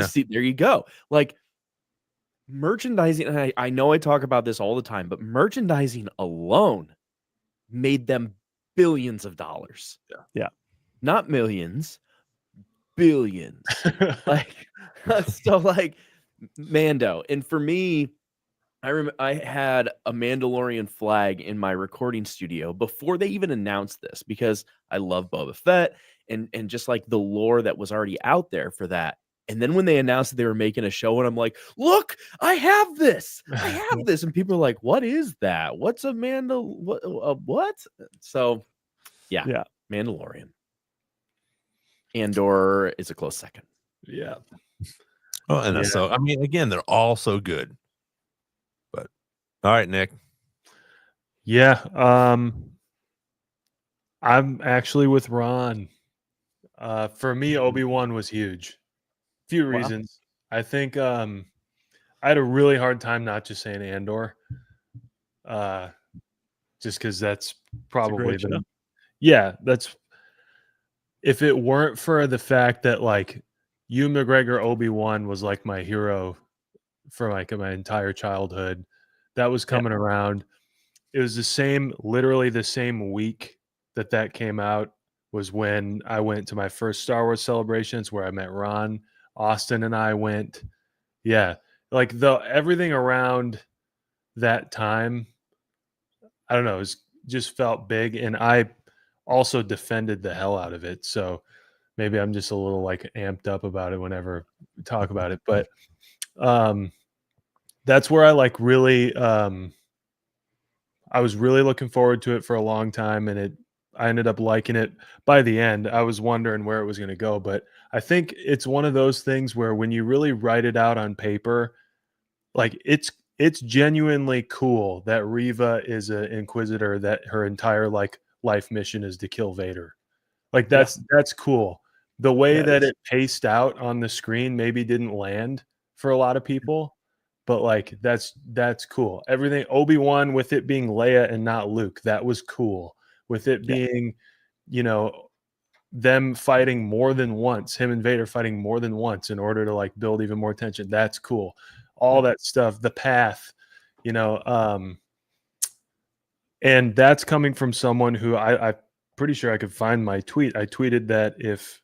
see, there you go. Like, merchandising, I know I talk about this all the time, but merchandising alone made them billions of dollars. Yeah. Not millions, billions. So like Mando. And for me, I had a Mandalorian flag in my recording studio before they even announced this, because I love Boba Fett and just like the lore that was already out there for that. And then when they announced that they were making a show, and I'm like, look, I have this. And people are like, what is that? What's a what? So yeah, Mandalorian. Andor is a close second. Yeah. Oh, and so, I mean, again, they're all so good. But all right, Nick. Yeah. I'm actually with Ron. For me, Obi-Wan was huge. Few reasons. I think I had a really hard time not just saying Andor. Just because that's probably that's, if it weren't for the fact that like Ewan McGregor Obi-Wan was like my hero for like my entire childhood, that was coming around. It was literally the same week that came out was when I went to my first Star Wars celebrations, where I met Ron. Austin and I went. Yeah, like everything around that time, I don't know, it just felt big, and I also defended the hell out of it. So maybe I'm just a little like amped up about it whenever we talk about it. But that's where I like really I was really looking forward to it for a long time, and I ended up liking it. By the end, I was wondering where it was going to go, but I think it's one of those things where when you really write it out on paper, like it's genuinely cool that Reva is an Inquisitor, that her entire like life mission is to kill Vader. Like that's cool. The way that it paced out on the screen maybe didn't land for a lot of people, but like that's cool. Everything Obi-Wan, with it being Leia and not Luke, that was cool. With it being, them fighting more than once, him and Vader fighting more than once in order to like build even more tension. That's cool. All that stuff, the path, and that's coming from someone who I'm pretty sure I could find my tweet. I tweeted that if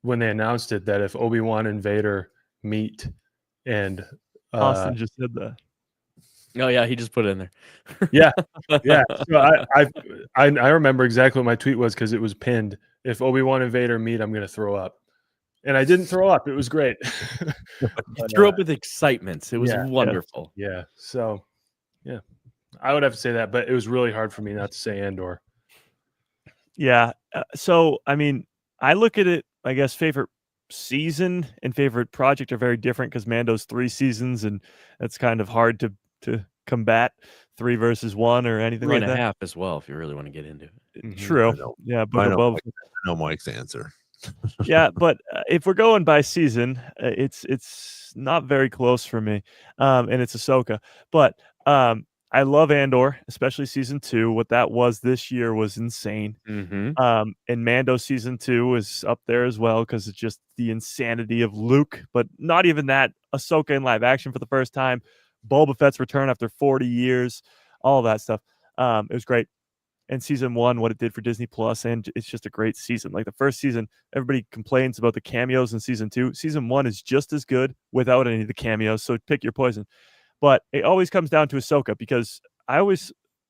when they announced it, that if Obi-Wan and Vader meet, and Austin just said that. Oh yeah, he just put it in there. yeah. So I remember exactly what my tweet was, because it was pinned. If Obi-Wan and Vader meet, I'm going to throw up. and I didn't throw up. It was great. You threw up with excitement. It was wonderful. Yeah. So, yeah, I would have to say that, but it was really hard for me not to say Andor. Yeah. So, I mean, I look at it, I guess, favorite season and favorite project are very different because Mando's 3 seasons, and that's kind of hard to combat 3 versus 1 or anything 3 like and that. a half as well, if you really want to get into it. True. Yeah. I Book know Mike's answer. yeah, but if we're going by season, it's not very close for me, and it's Ahsoka. But I love Andor, especially season 2. What that was this year was insane. And Mando season 2 is up there as well because it's just the insanity of Luke, but not even that. Ahsoka in live action for the first time, Boba Fett's return after 40 years, all that stuff. It was great. And season 1, what it did for Disney Plus, and it's just a great season. Like the first season, everybody complains about the cameos in season 2. Season 1 is just as good without any of the cameos, so pick your poison. But it always comes down to Ahsoka because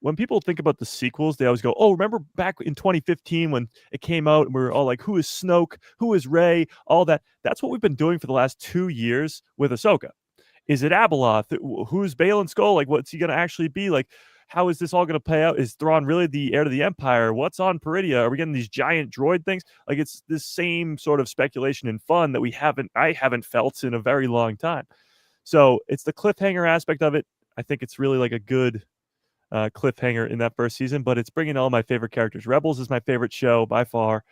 when people think about the sequels, they always go, oh, remember back in 2015 when it came out and we were all like, who is Snoke? Who is Rey? All that. That's what we've been doing for the last 2 years with Ahsoka. Is it Abeloth? Who's Balin Skull? Like, what's he going to actually be? Like, how is this all going to play out? Is Thrawn really the heir to the Empire? What's on Peridia? Are we getting these giant droid things? Like, it's this same sort of speculation and fun that I haven't felt in a very long time. So it's the cliffhanger aspect of it. I think it's really like a good cliffhanger in that first season, but it's bringing all my favorite characters. Rebels is my favorite show by far,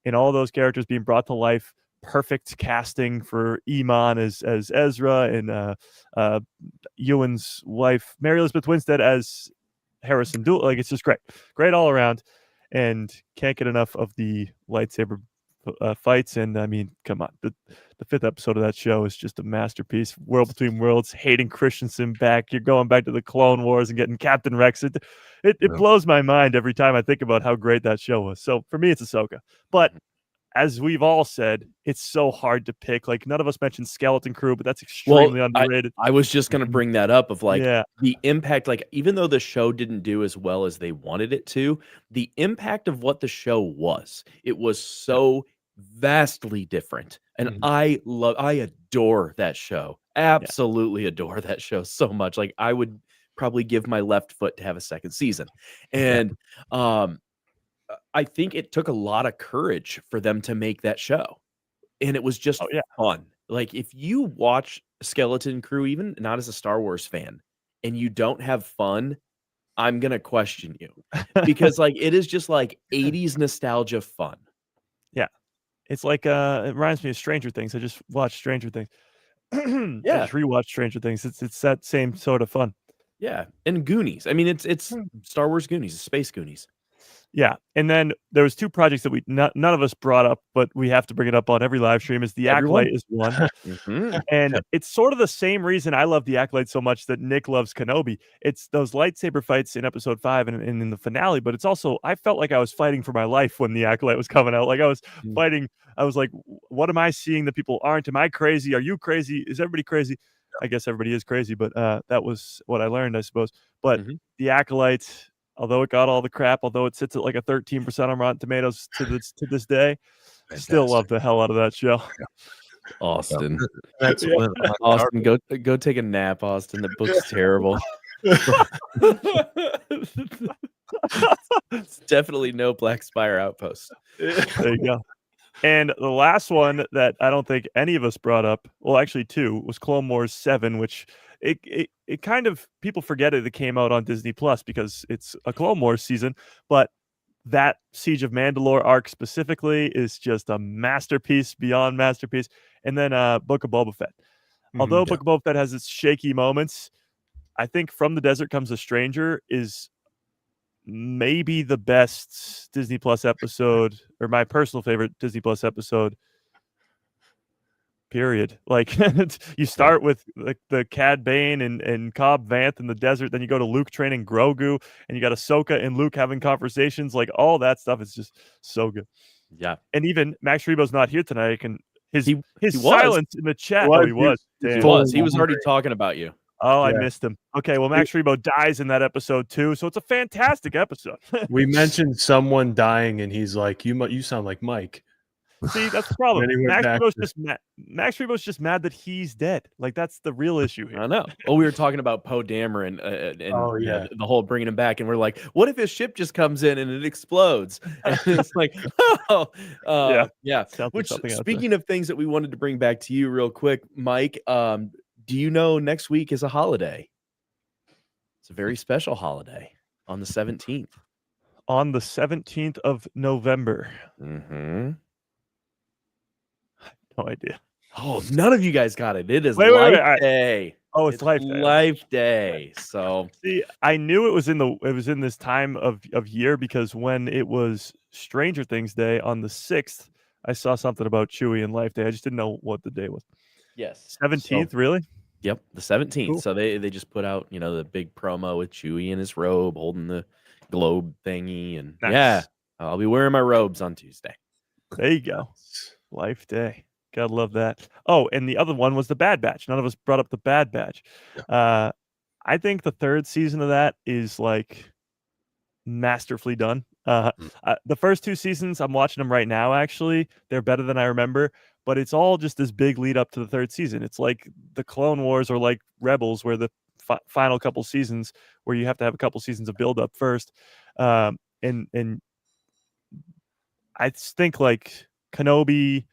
and all those characters being brought to life. Perfect casting for Iman as Ezra, and Ewan's wife, Mary Elizabeth Winstead, as Harrison Duel. Like, it's just great all around, and can't get enough of the lightsaber fights. And I mean, come on, the 5th episode of that show is just a masterpiece. World Between Worlds, Hayden Christensen back. You're going back to the Clone Wars and getting Captain Rex. It blows my mind every time I think about how great that show was. So for me, it's Ahsoka. But as we've all said, it's so hard to pick. Like, none of us mentioned Skeleton Crew, but that's extremely underrated. I was just going to bring that up of like the impact. Like, even though the show didn't do as well as they wanted it to, the impact of what the show was, it was so vastly different. And I adore that show. Absolutely adore that show so much. Like, I would probably give my left foot to have a second season. And I think it took a lot of courage for them to make that show. And it was just fun. Like, if you watch Skeleton Crew, even not as a Star Wars fan, and you don't have fun, I'm going to question you. Because, like, it is just like 80s nostalgia fun. Yeah. It's like, it reminds me of Stranger Things. I just watched Stranger Things. I just rewatched Stranger Things. It's that same sort of fun. Yeah. And Goonies. I mean, it's Star Wars Goonies, Space Goonies. Yeah, and then there was 2 projects that none of us brought up, but we have to bring it up on every live stream. Is The Acolyte is one, and it's sort of the same reason I love The Acolyte so much that Nick loves Kenobi. It's those lightsaber fights in Episode 5 and in the finale, but it's also, I felt like I was fighting for my life when The Acolyte was coming out. Like, I was fighting. I was like, what am I seeing that people aren't? Am I crazy? Are you crazy? Is everybody crazy? I guess everybody is crazy, but that was what I learned, I suppose. But The Acolyte, although it got all the crap, although it sits at like a 13% on Rotten Tomatoes to this day, still love the hell out of that show. Austin, Austin, go take a nap, Austin. The book's terrible. It's definitely no Black Spire Outpost. There you go. And the last one that I don't think any of us brought up, well, actually 2, was Clone Wars 7, which it kind of, people forget it came out on Disney Plus because it's a Clone Wars season, but that Siege of Mandalore arc specifically is just a masterpiece beyond masterpiece. And then Book of Boba Fett. Although Book of Boba Fett has its shaky moments, I think From the Desert Comes a Stranger is maybe the best Disney Plus episode, or my personal favorite Disney Plus episode, period. Like, you start with the Cad Bane and Cobb Vanth in the desert, then you go to Luke training Grogu, and you got Ahsoka and Luke having conversations. Like, all that stuff is just so good. Yeah. And even Max Rebo's not here tonight, and his silence in the chat. He was already talking about you. Oh, I missed him. Okay, well, Max Rebo dies in that episode too, so it's a fantastic episode. We mentioned someone dying, and he's like, "You sound like Mike." See, that's the problem. Then he went back Max Rebo's just mad that he's dead. Like that's the real issue here. I know. Oh, we were talking about Poe Dameron and Oh, you know, yeah. the whole bringing him back, and we're like, what if his ship just comes in and it explodes? And it's like, yeah. Which, speaking of things that we wanted to bring back to you real quick, Mike, do you know next week is a holiday? It's a very special holiday on the 17th. On the 17th of November. Mm-hmm. No idea. Oh, none of you guys got it. It is Life Day. Oh, it's Life Day. Life Day. So see, I knew it was in this time of year because when it was Stranger Things Day on the 6th, I saw something about Chewie and Life Day. I just didn't know what the day was. Yes. 17th, really? Yep, the 17th. Cool. So they just put out, the big promo with Chewie in his robe holding the globe thingy, and nice. Yeah, I'll be wearing my robes on Tuesday. There you go. Life Day. Gotta love that. Oh, and the other one was the Bad Batch. None of us brought up the Bad Batch. Yeah. I think the 3rd season of that is like masterfully done. The first 2 seasons, I'm watching them right now. Actually, they're better than I remember. But it's all just this big lead up to the 3rd season. It's like the Clone Wars or like Rebels, where the final couple seasons, where you have to have a couple seasons of build up first. And I think like Kenobi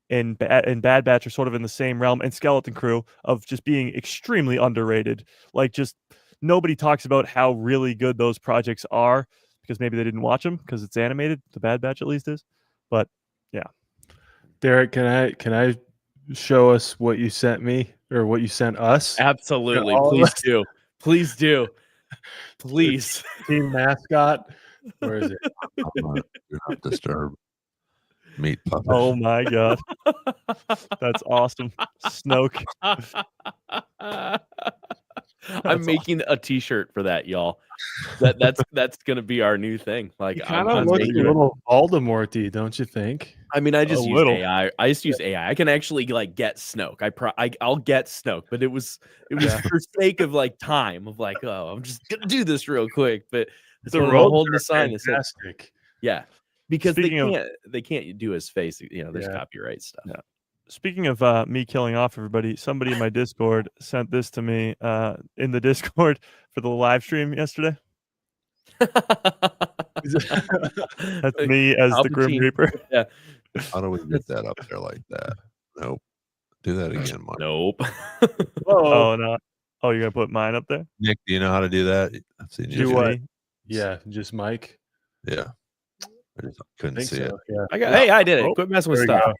and Bad Batch are sort of in the same realm, and Skeleton Crew of just being extremely underrated. Like just nobody talks about how really good those projects are because maybe they didn't watch them because it's animated. The Bad Batch at least is, but yeah. Derek, can I show us what you sent me or what you sent us? Absolutely. Please do. Please do. Please. Team mascot. Where is it? Do not disturb. Meat puppet. Oh my god. That's awesome. Snoke. I'm making a t-shirt for that, y'all. That's gonna be our new thing. Like kind of looks a little Voldemort-y, don't you think? I mean, I just use AI. I just use AI. I can actually like get Snoke. I'll get Snoke, but it was for sake of like time of like, oh, I'm just gonna do this real quick. But the roll holding the sign is fantastic. Yeah, because they can't do his face. There's copyright stuff. Yeah. Speaking of me killing off everybody, somebody in my Discord sent this to me in the Discord for the live stream yesterday. That's me as the Grim Reaper. Yeah. How do we get that up there like that? Nope. Do that again, Mike. Nope. Oh no. Oh, you're gonna put mine up there? Nick, do you know how to do that? I've seen you do what? Yeah, just Mike. Yeah. I just couldn't see it. Yeah. I did it. Quit messing with stuff.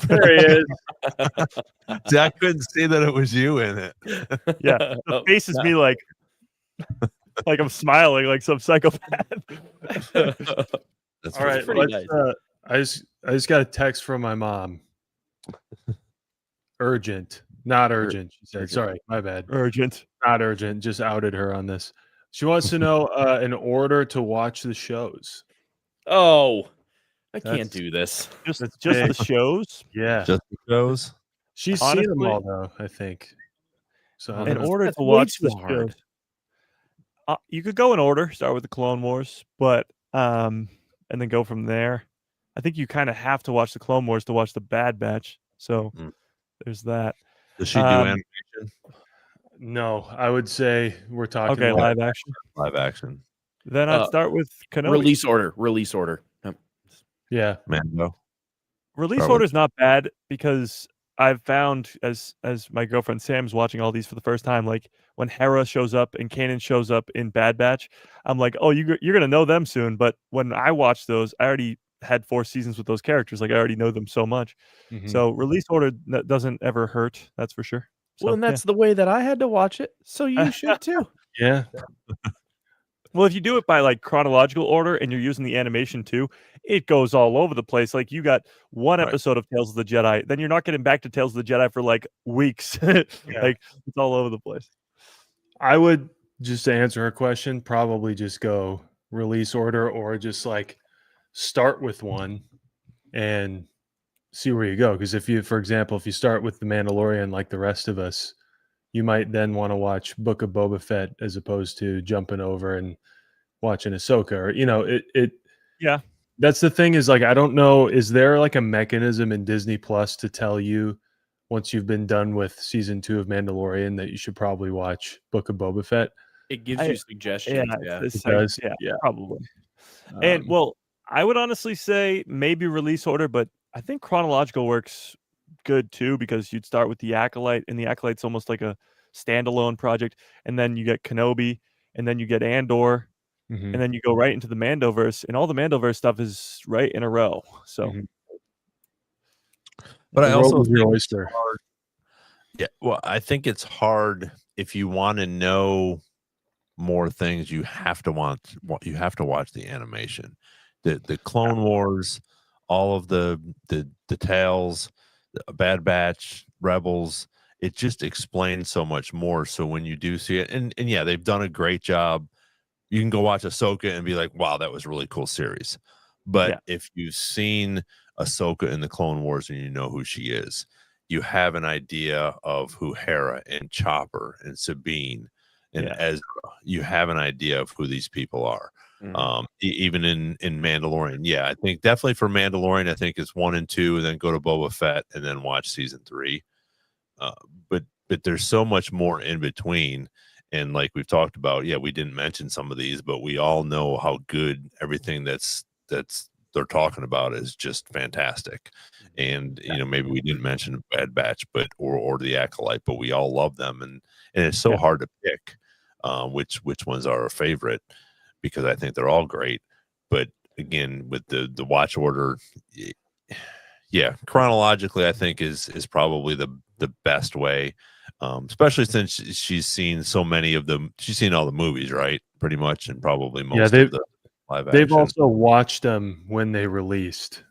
There he is. See, I couldn't see that it was you in it. Yeah. The face is me like I'm smiling like some psychopath. That's all right. Nice. I just got a text from my mom. Urgent. Not urgent. She said, sorry, my bad. Urgent. Not urgent. Just outed her on this. She wants to know an order to watch the shows. Oh, I can't do this. Just the shows? Yeah. Just the shows? She's seen them all, though, I think. So in order to watch the shows, you could go in order, start with the Clone Wars, but and then go from there. I think you kind of have to watch the Clone Wars to watch the Bad Batch. So there's that. Does she do animation? No, I would say we're talking live action. Live action. Then I'd start with Kenobi. Release order. Yeah. Mando. Release order is not bad because I've found as my girlfriend Sam's watching all these for the first time, like when Hera shows up and Kanan shows up in Bad Batch, I'm like, oh, you're gonna know them soon. But when I watched those, I already had 4 seasons with those characters. Like I already know them so much. Mm-hmm. So release order doesn't ever hurt. That's for sure. So, well, and that's the way that I had to watch it. So you should too. Yeah. Well, if you do it by like chronological order and you're using the animation too, it goes all over the place. Like you got one episode of Tales of the Jedi, then you're not getting back to Tales of the Jedi for like weeks. Like it's all over the place. I would, just to answer her question, probably just go release order or just like start with one and see where you go. Because if you, for example, if you start with The Mandalorian like the rest of us, you might then want to watch Book of Boba Fett as opposed to jumping over and watching Ahsoka, or That's the thing is like, I don't know. Is there like a mechanism in Disney Plus to tell you once you've been done with season 2 of Mandalorian that you should probably watch Book of Boba Fett? It gives you suggestions. Yeah, It's It like, does? yeah, Yeah. probably. And well, I would honestly say maybe release order, but I think chronological works good too because you'd start with the Acolyte, and the Acolyte's almost like a standalone project, and then you get Kenobi, and then you get Andor, Mhm. and then you go right into the Mandoverse, and all the Mandoverse stuff is right in a row. So, Mhm. But The I world also is your think it's oyster. hard. Yeah, well, I think it's hard if you want to know more things. You have to watch the animation, the Clone Wars, all of the tales, the Bad Batch, Rebels. It just explains so much more. So when you do see it, and yeah, they've done a great job. You can go watch Ahsoka and be like, wow, that was a really cool series. But yeah, if you've seen Ahsoka in the Clone Wars and you know who she is, you have an idea of who Hera and Chopper and Sabine and yeah, Ezra. You have an idea of who these people are. Even in Mandalorian. Yeah, I think definitely for Mandalorian, I think it's 1 and 2, and then go to Boba Fett and then watch season 3. Uh, but there's so much more in between. And like we've talked about, yeah, we didn't mention some of these, but we all know how good everything that's they're talking about is just fantastic. And maybe we didn't mention Bad Batch, but or the Acolyte, but we all love them, and it's so yeah. hard to pick which ones are our favorite because I think they're all great. But again, with the watch order, yeah, chronologically, I think is probably the best way, especially since she's seen so many of them. She's seen all the movies, right? Pretty much, and probably Yeah, most of the live they've action. also watched them when they released.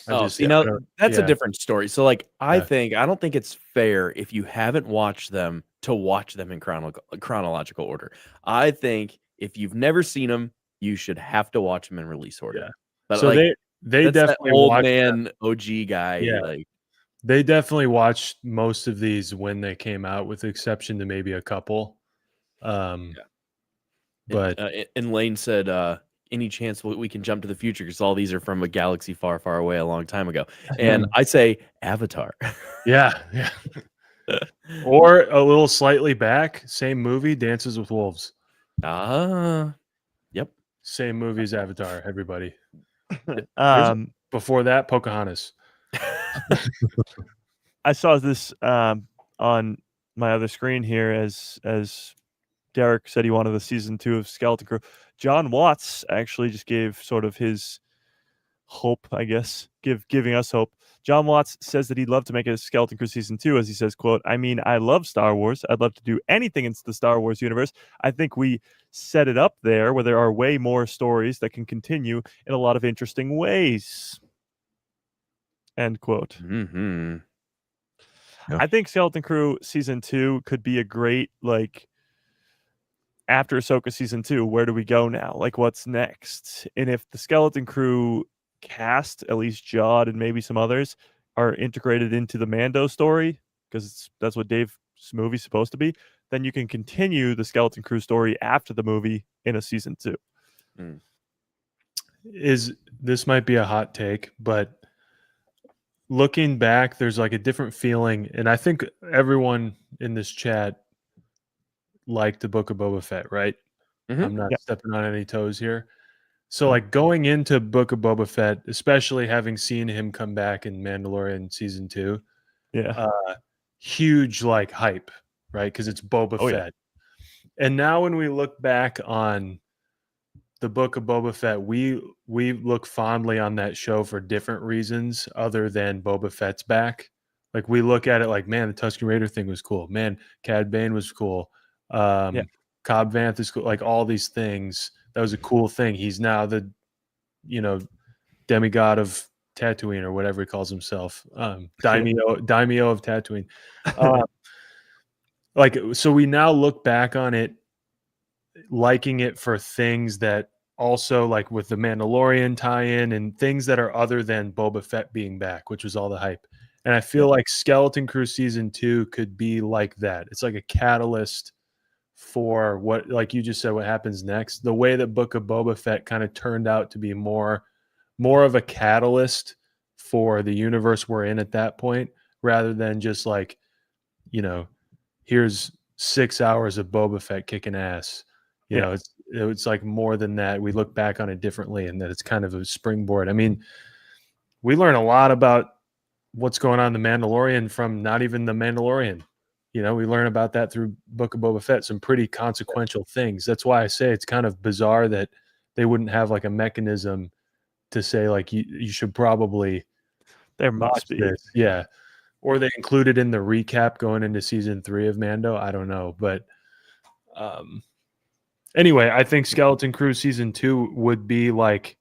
That's a different story. So like, I Yeah. don't think it's fair if you haven't watched them to watch them in chronological order. I think if you've never seen them, you should have to watch them in release order. Yeah. But So like, they that's that definitely old watched man OG guy. Yeah. Like, They definitely watched most of these when they came out, with the exception to maybe a couple. But and Lane said, any chance we can jump to the future because all these are from a galaxy far, far away a long time ago. And I say Avatar. yeah. Or a little slightly back, same movie, Dances with Wolves. Yep. Same movie as Avatar, everybody. Before that, Pocahontas. I saw this on my other screen here as Derek said he wanted the season 2 of Skeleton Crew. John Watts actually just gave sort of his hope, I guess, giving us hope. John Watts says that he'd love to make a Skeleton Crew season 2, as he says, quote, I mean, I love Star Wars. I'd love to do anything in the Star Wars universe. I think we set it up there where there are way more stories that can continue in a lot of interesting ways. End quote. Mm-hmm. Yeah. I think Skeleton Crew season 2 could be a great, like, after Ahsoka season 2, where do we go now? Like, what's next? And if the Skeleton Crew cast, at least Jod and maybe some others, are integrated into the Mando story, because that's what Dave's movie's supposed to be, then you can continue the Skeleton Crew story after the movie in a season 2. This might be a hot take, but looking back, there's like a different feeling, and I think everyone in this chat liked the Book of Boba Fett, right? Mhm. I'm not Yeah. stepping on any toes here. So, like, going into Book of Boba Fett, especially having seen him come back in Mandalorian season 2, Yeah. huge like hype, right? Because it's Boba Oh, yeah. Fett. And now when we look back on the Book of Boba Fett, we look fondly on that show for different reasons other than Boba Fett's back. Like, we look at it like, man, the Tusken Raider thing was cool. Man, Cad Bane was cool. Cobb Vanth is cool. Like, all these things. That was a cool thing. He's now the, demigod of Tatooine, or whatever he calls himself. Daimyo of Tatooine. So we now look back on it, liking it for things that also, like with the Mandalorian tie-in and things that are other than Boba Fett being back, which was all the hype. And I feel like Skeleton Crew season 2 could be like that. It's like a catalyst for what, like you just said, what happens next. The way that Book of Boba Fett kind of turned out to be more more of a catalyst for the universe we're in at that point, rather than just like, here's 6 hours of Boba Fett kicking ass. It's like more than that. We look back on it differently, and that it's kind of a springboard. I mean, we learn a lot about what's going on in the Mandalorian from not even the Mandalorian. We learn about that through Book of Boba Fett, some pretty consequential things. That's why I say it's kind of bizarre that they wouldn't have like a mechanism to say like you should probably there must be this. Yeah. Or they include it in the recap going into season 3 of Mando. I don't know. But anyway, I think Skeleton Crew season 2 would be like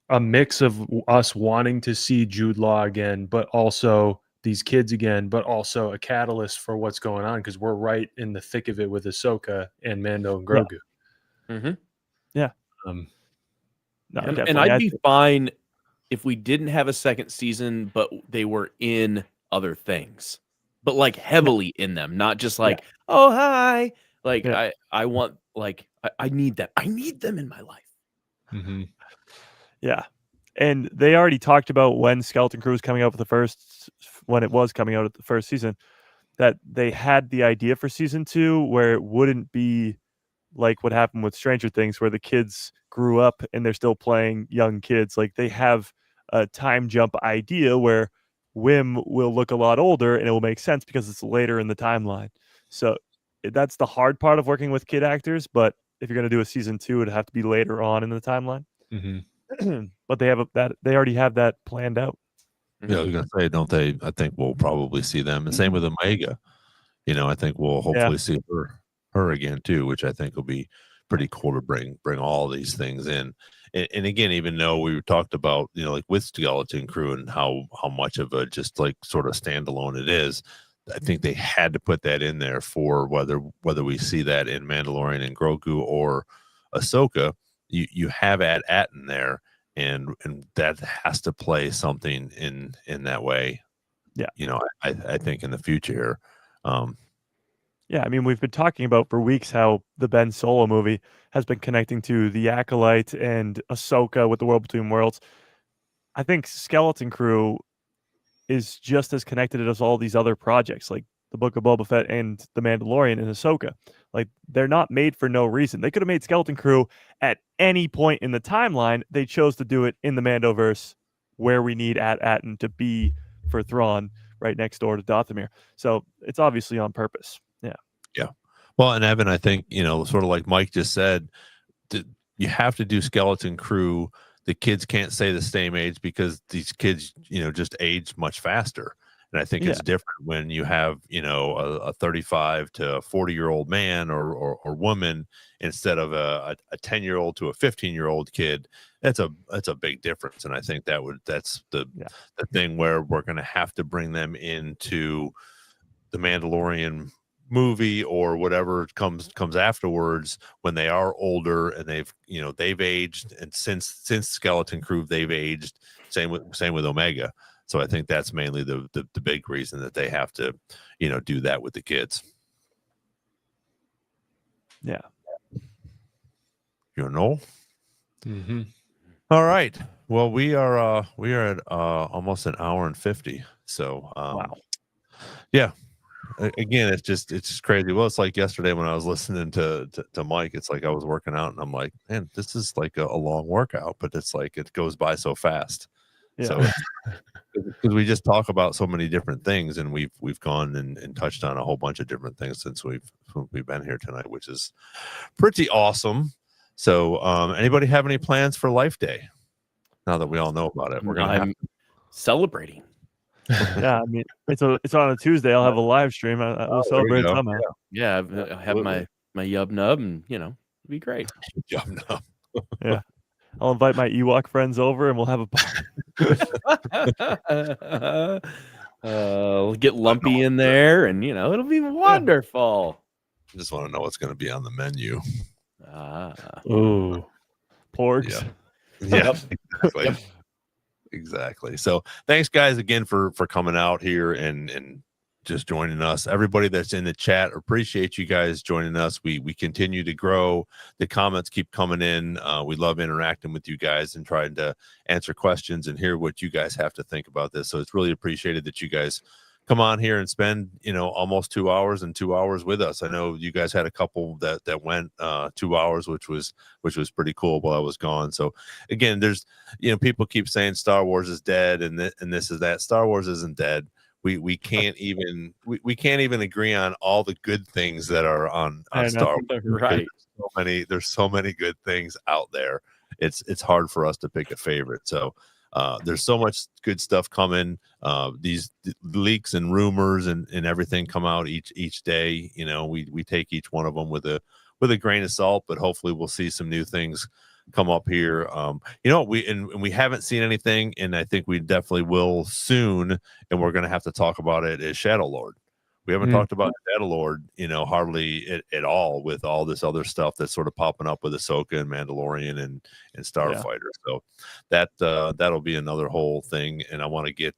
a mix of us wanting to see Jude Law again, but also these kids again, but also a catalyst for what's going on, because we're right in the thick of it with Ahsoka and Mando and Grogu. Yeah. Mm-hmm. Yeah. And I'd be fine if we didn't have a second season, but they were in other things, but like heavily in them, not just like, oh, hi. Like I want, like, I need them. I need them in my life. Mm-hmm. Yeah. And they already talked about when Skeleton Crew was coming out when it was coming out at the first season, that they had the idea for season 2 where it wouldn't be like what happened with Stranger Things, where the kids grew up and they're still playing young kids. Like they have a time jump idea where Wim will look a lot older, and it will make sense because it's later in the timeline. So that's the hard part of working with kid actors. But if you're going to do a season 2, it'd have to be later on in the timeline. Mm-hmm. But they already have that planned out. Yeah, I was gonna say, don't they? I think we'll probably see them. And same with Omega. I think we'll hopefully see her again too, which I think will be pretty cool to bring all these things in. And again, even though we talked about, like with Skeleton Crew and how much of a just like sort of standalone it is, I think they had to put that in there for whether we see that in Mandalorian and Grogu or Ahsoka. You have At in there, and that has to play something in that way. Yeah. I think in the future here. Yeah, I mean, we've been talking about for weeks how the Ben Solo movie has been connecting to the Acolyte and Ahsoka with the World Between Worlds. I think Skeleton Crew is just as connected as all these other projects, like the Book of Boba Fett and the Mandalorian and Ahsoka. Like, they're not made for no reason. They could have made Skeleton Crew at any point in the timeline. They chose to do it in the Mandoverse, where we need Atten to be for Thrawn, right next door to Dathomir. So it's obviously on purpose. Yeah. Well, and Evan, I think, sort of like Mike just said, you have to do Skeleton Crew. The kids can't stay the same age because these kids, just age much faster. And I think it's different when you have, a 35 to 40-year-old man or woman instead of a 10-year-old to a 15-year-old kid. That's a big difference. And I think that's the thing where we're going to have to bring them into the Mandalorian movie or whatever comes afterwards when they are older and they've aged, and since Skeleton Crew they've aged. Same with Omega. So I think that's mainly the big reason that they have to do that with the kids. Yeah. Mm-hmm. All right. Well, we are at almost an hour and 50. So wow. Yeah. Again, it's just crazy. Well, it's like yesterday when I was listening to Mike. It's like I was working out and I'm like, man, this is like a long workout, but it's like it goes by so fast. Yeah. So because we just talk about so many different things, and we've gone and touched on a whole bunch of different things since we've been here tonight, which is pretty awesome. So anybody have any plans for Life Day? Now that we all know about it, I'm celebrating. Yeah, I mean, it's on a Tuesday. I'll have a live stream. We'll celebrate somehow. Yeah, I have my Yub Nub, and it'll be great. Yub Nub. Yeah, I'll invite my Ewok friends over, and we'll have a we'll get Lumpy in there, and it'll be wonderful. I just want to know what's going to be on the menu. Ooh, porgs. Yeah. Exactly. Yep. Exactly. So thanks guys again for coming out here and just joining us. Everybody that's in the chat, appreciate you guys joining us. We continue to grow. The comments keep coming in. We love interacting with you guys and trying to answer questions and hear what you guys have to think about this. So it's really appreciated that you guys come on here and spend, almost 2 hours and 2 hours with us. I know you guys had a couple that went 2 hours, which was pretty cool while I was gone. So again, there's, people keep saying Star Wars is dead and this is that. Star Wars isn't dead. We can't even we can't even agree on all the good things that are on Star Wars. Right. There's so many good things out there. It's hard for us to pick a favorite. So there's so much good stuff coming. These leaks and rumors and everything come out each day. We take each one of them with a grain of salt, but hopefully we'll see some new things come up here. We haven't seen anything, and I think we definitely will soon, and we're going to have to talk about it, is Shadow Lord. We haven't talked about Shadow Lord, hardly at all, with all this other stuff that's sort of popping up with Ahsoka and Mandalorian and Starfighter. So that'll be another whole thing, and I want to get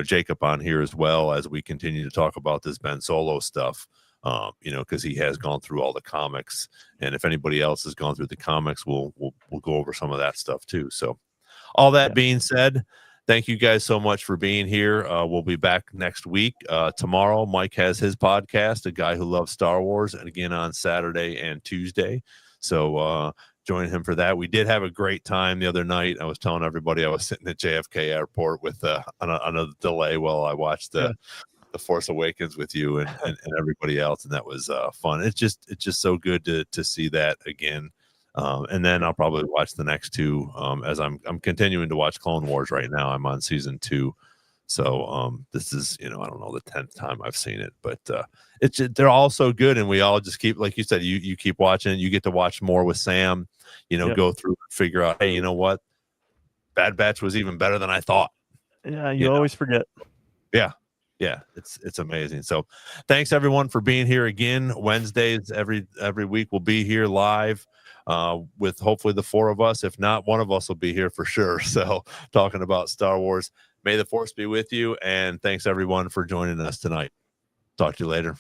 Jacob on here as well as we continue to talk about this Ben Solo stuff. Because he has gone through all the comics, and if anybody else has gone through the comics, we'll go over some of that stuff too. So all that being said, thank you guys so much for being here. We'll be back next week. Tomorrow, Mike has his podcast, A Guy Who Loves Star Wars, and again on Saturday and Tuesday. So join him for that. We did have a great time the other night. I was telling everybody I was sitting at JFK Airport with on a delay while I watched the Force Awakens with you and everybody else, and that was fun. It's just so good to see that again. And then I'll probably watch the next two as I'm continuing to watch Clone Wars right now. I'm on season 2. So this is, I don't know, the 10th time I've seen it, but they're all so good, and we all just keep, like you said, you keep watching. You get to watch more with Sam, go through and figure out, hey, you know what? Bad Batch was even better than I thought. Yeah, you always forget. Yeah, it's amazing. So thanks everyone for being here again. Wednesdays every week we'll be here live with hopefully the 4 of us. If not, one of us will be here for sure. So talking about Star Wars. May the Force be with you, and thanks everyone for joining us tonight. Talk to you later.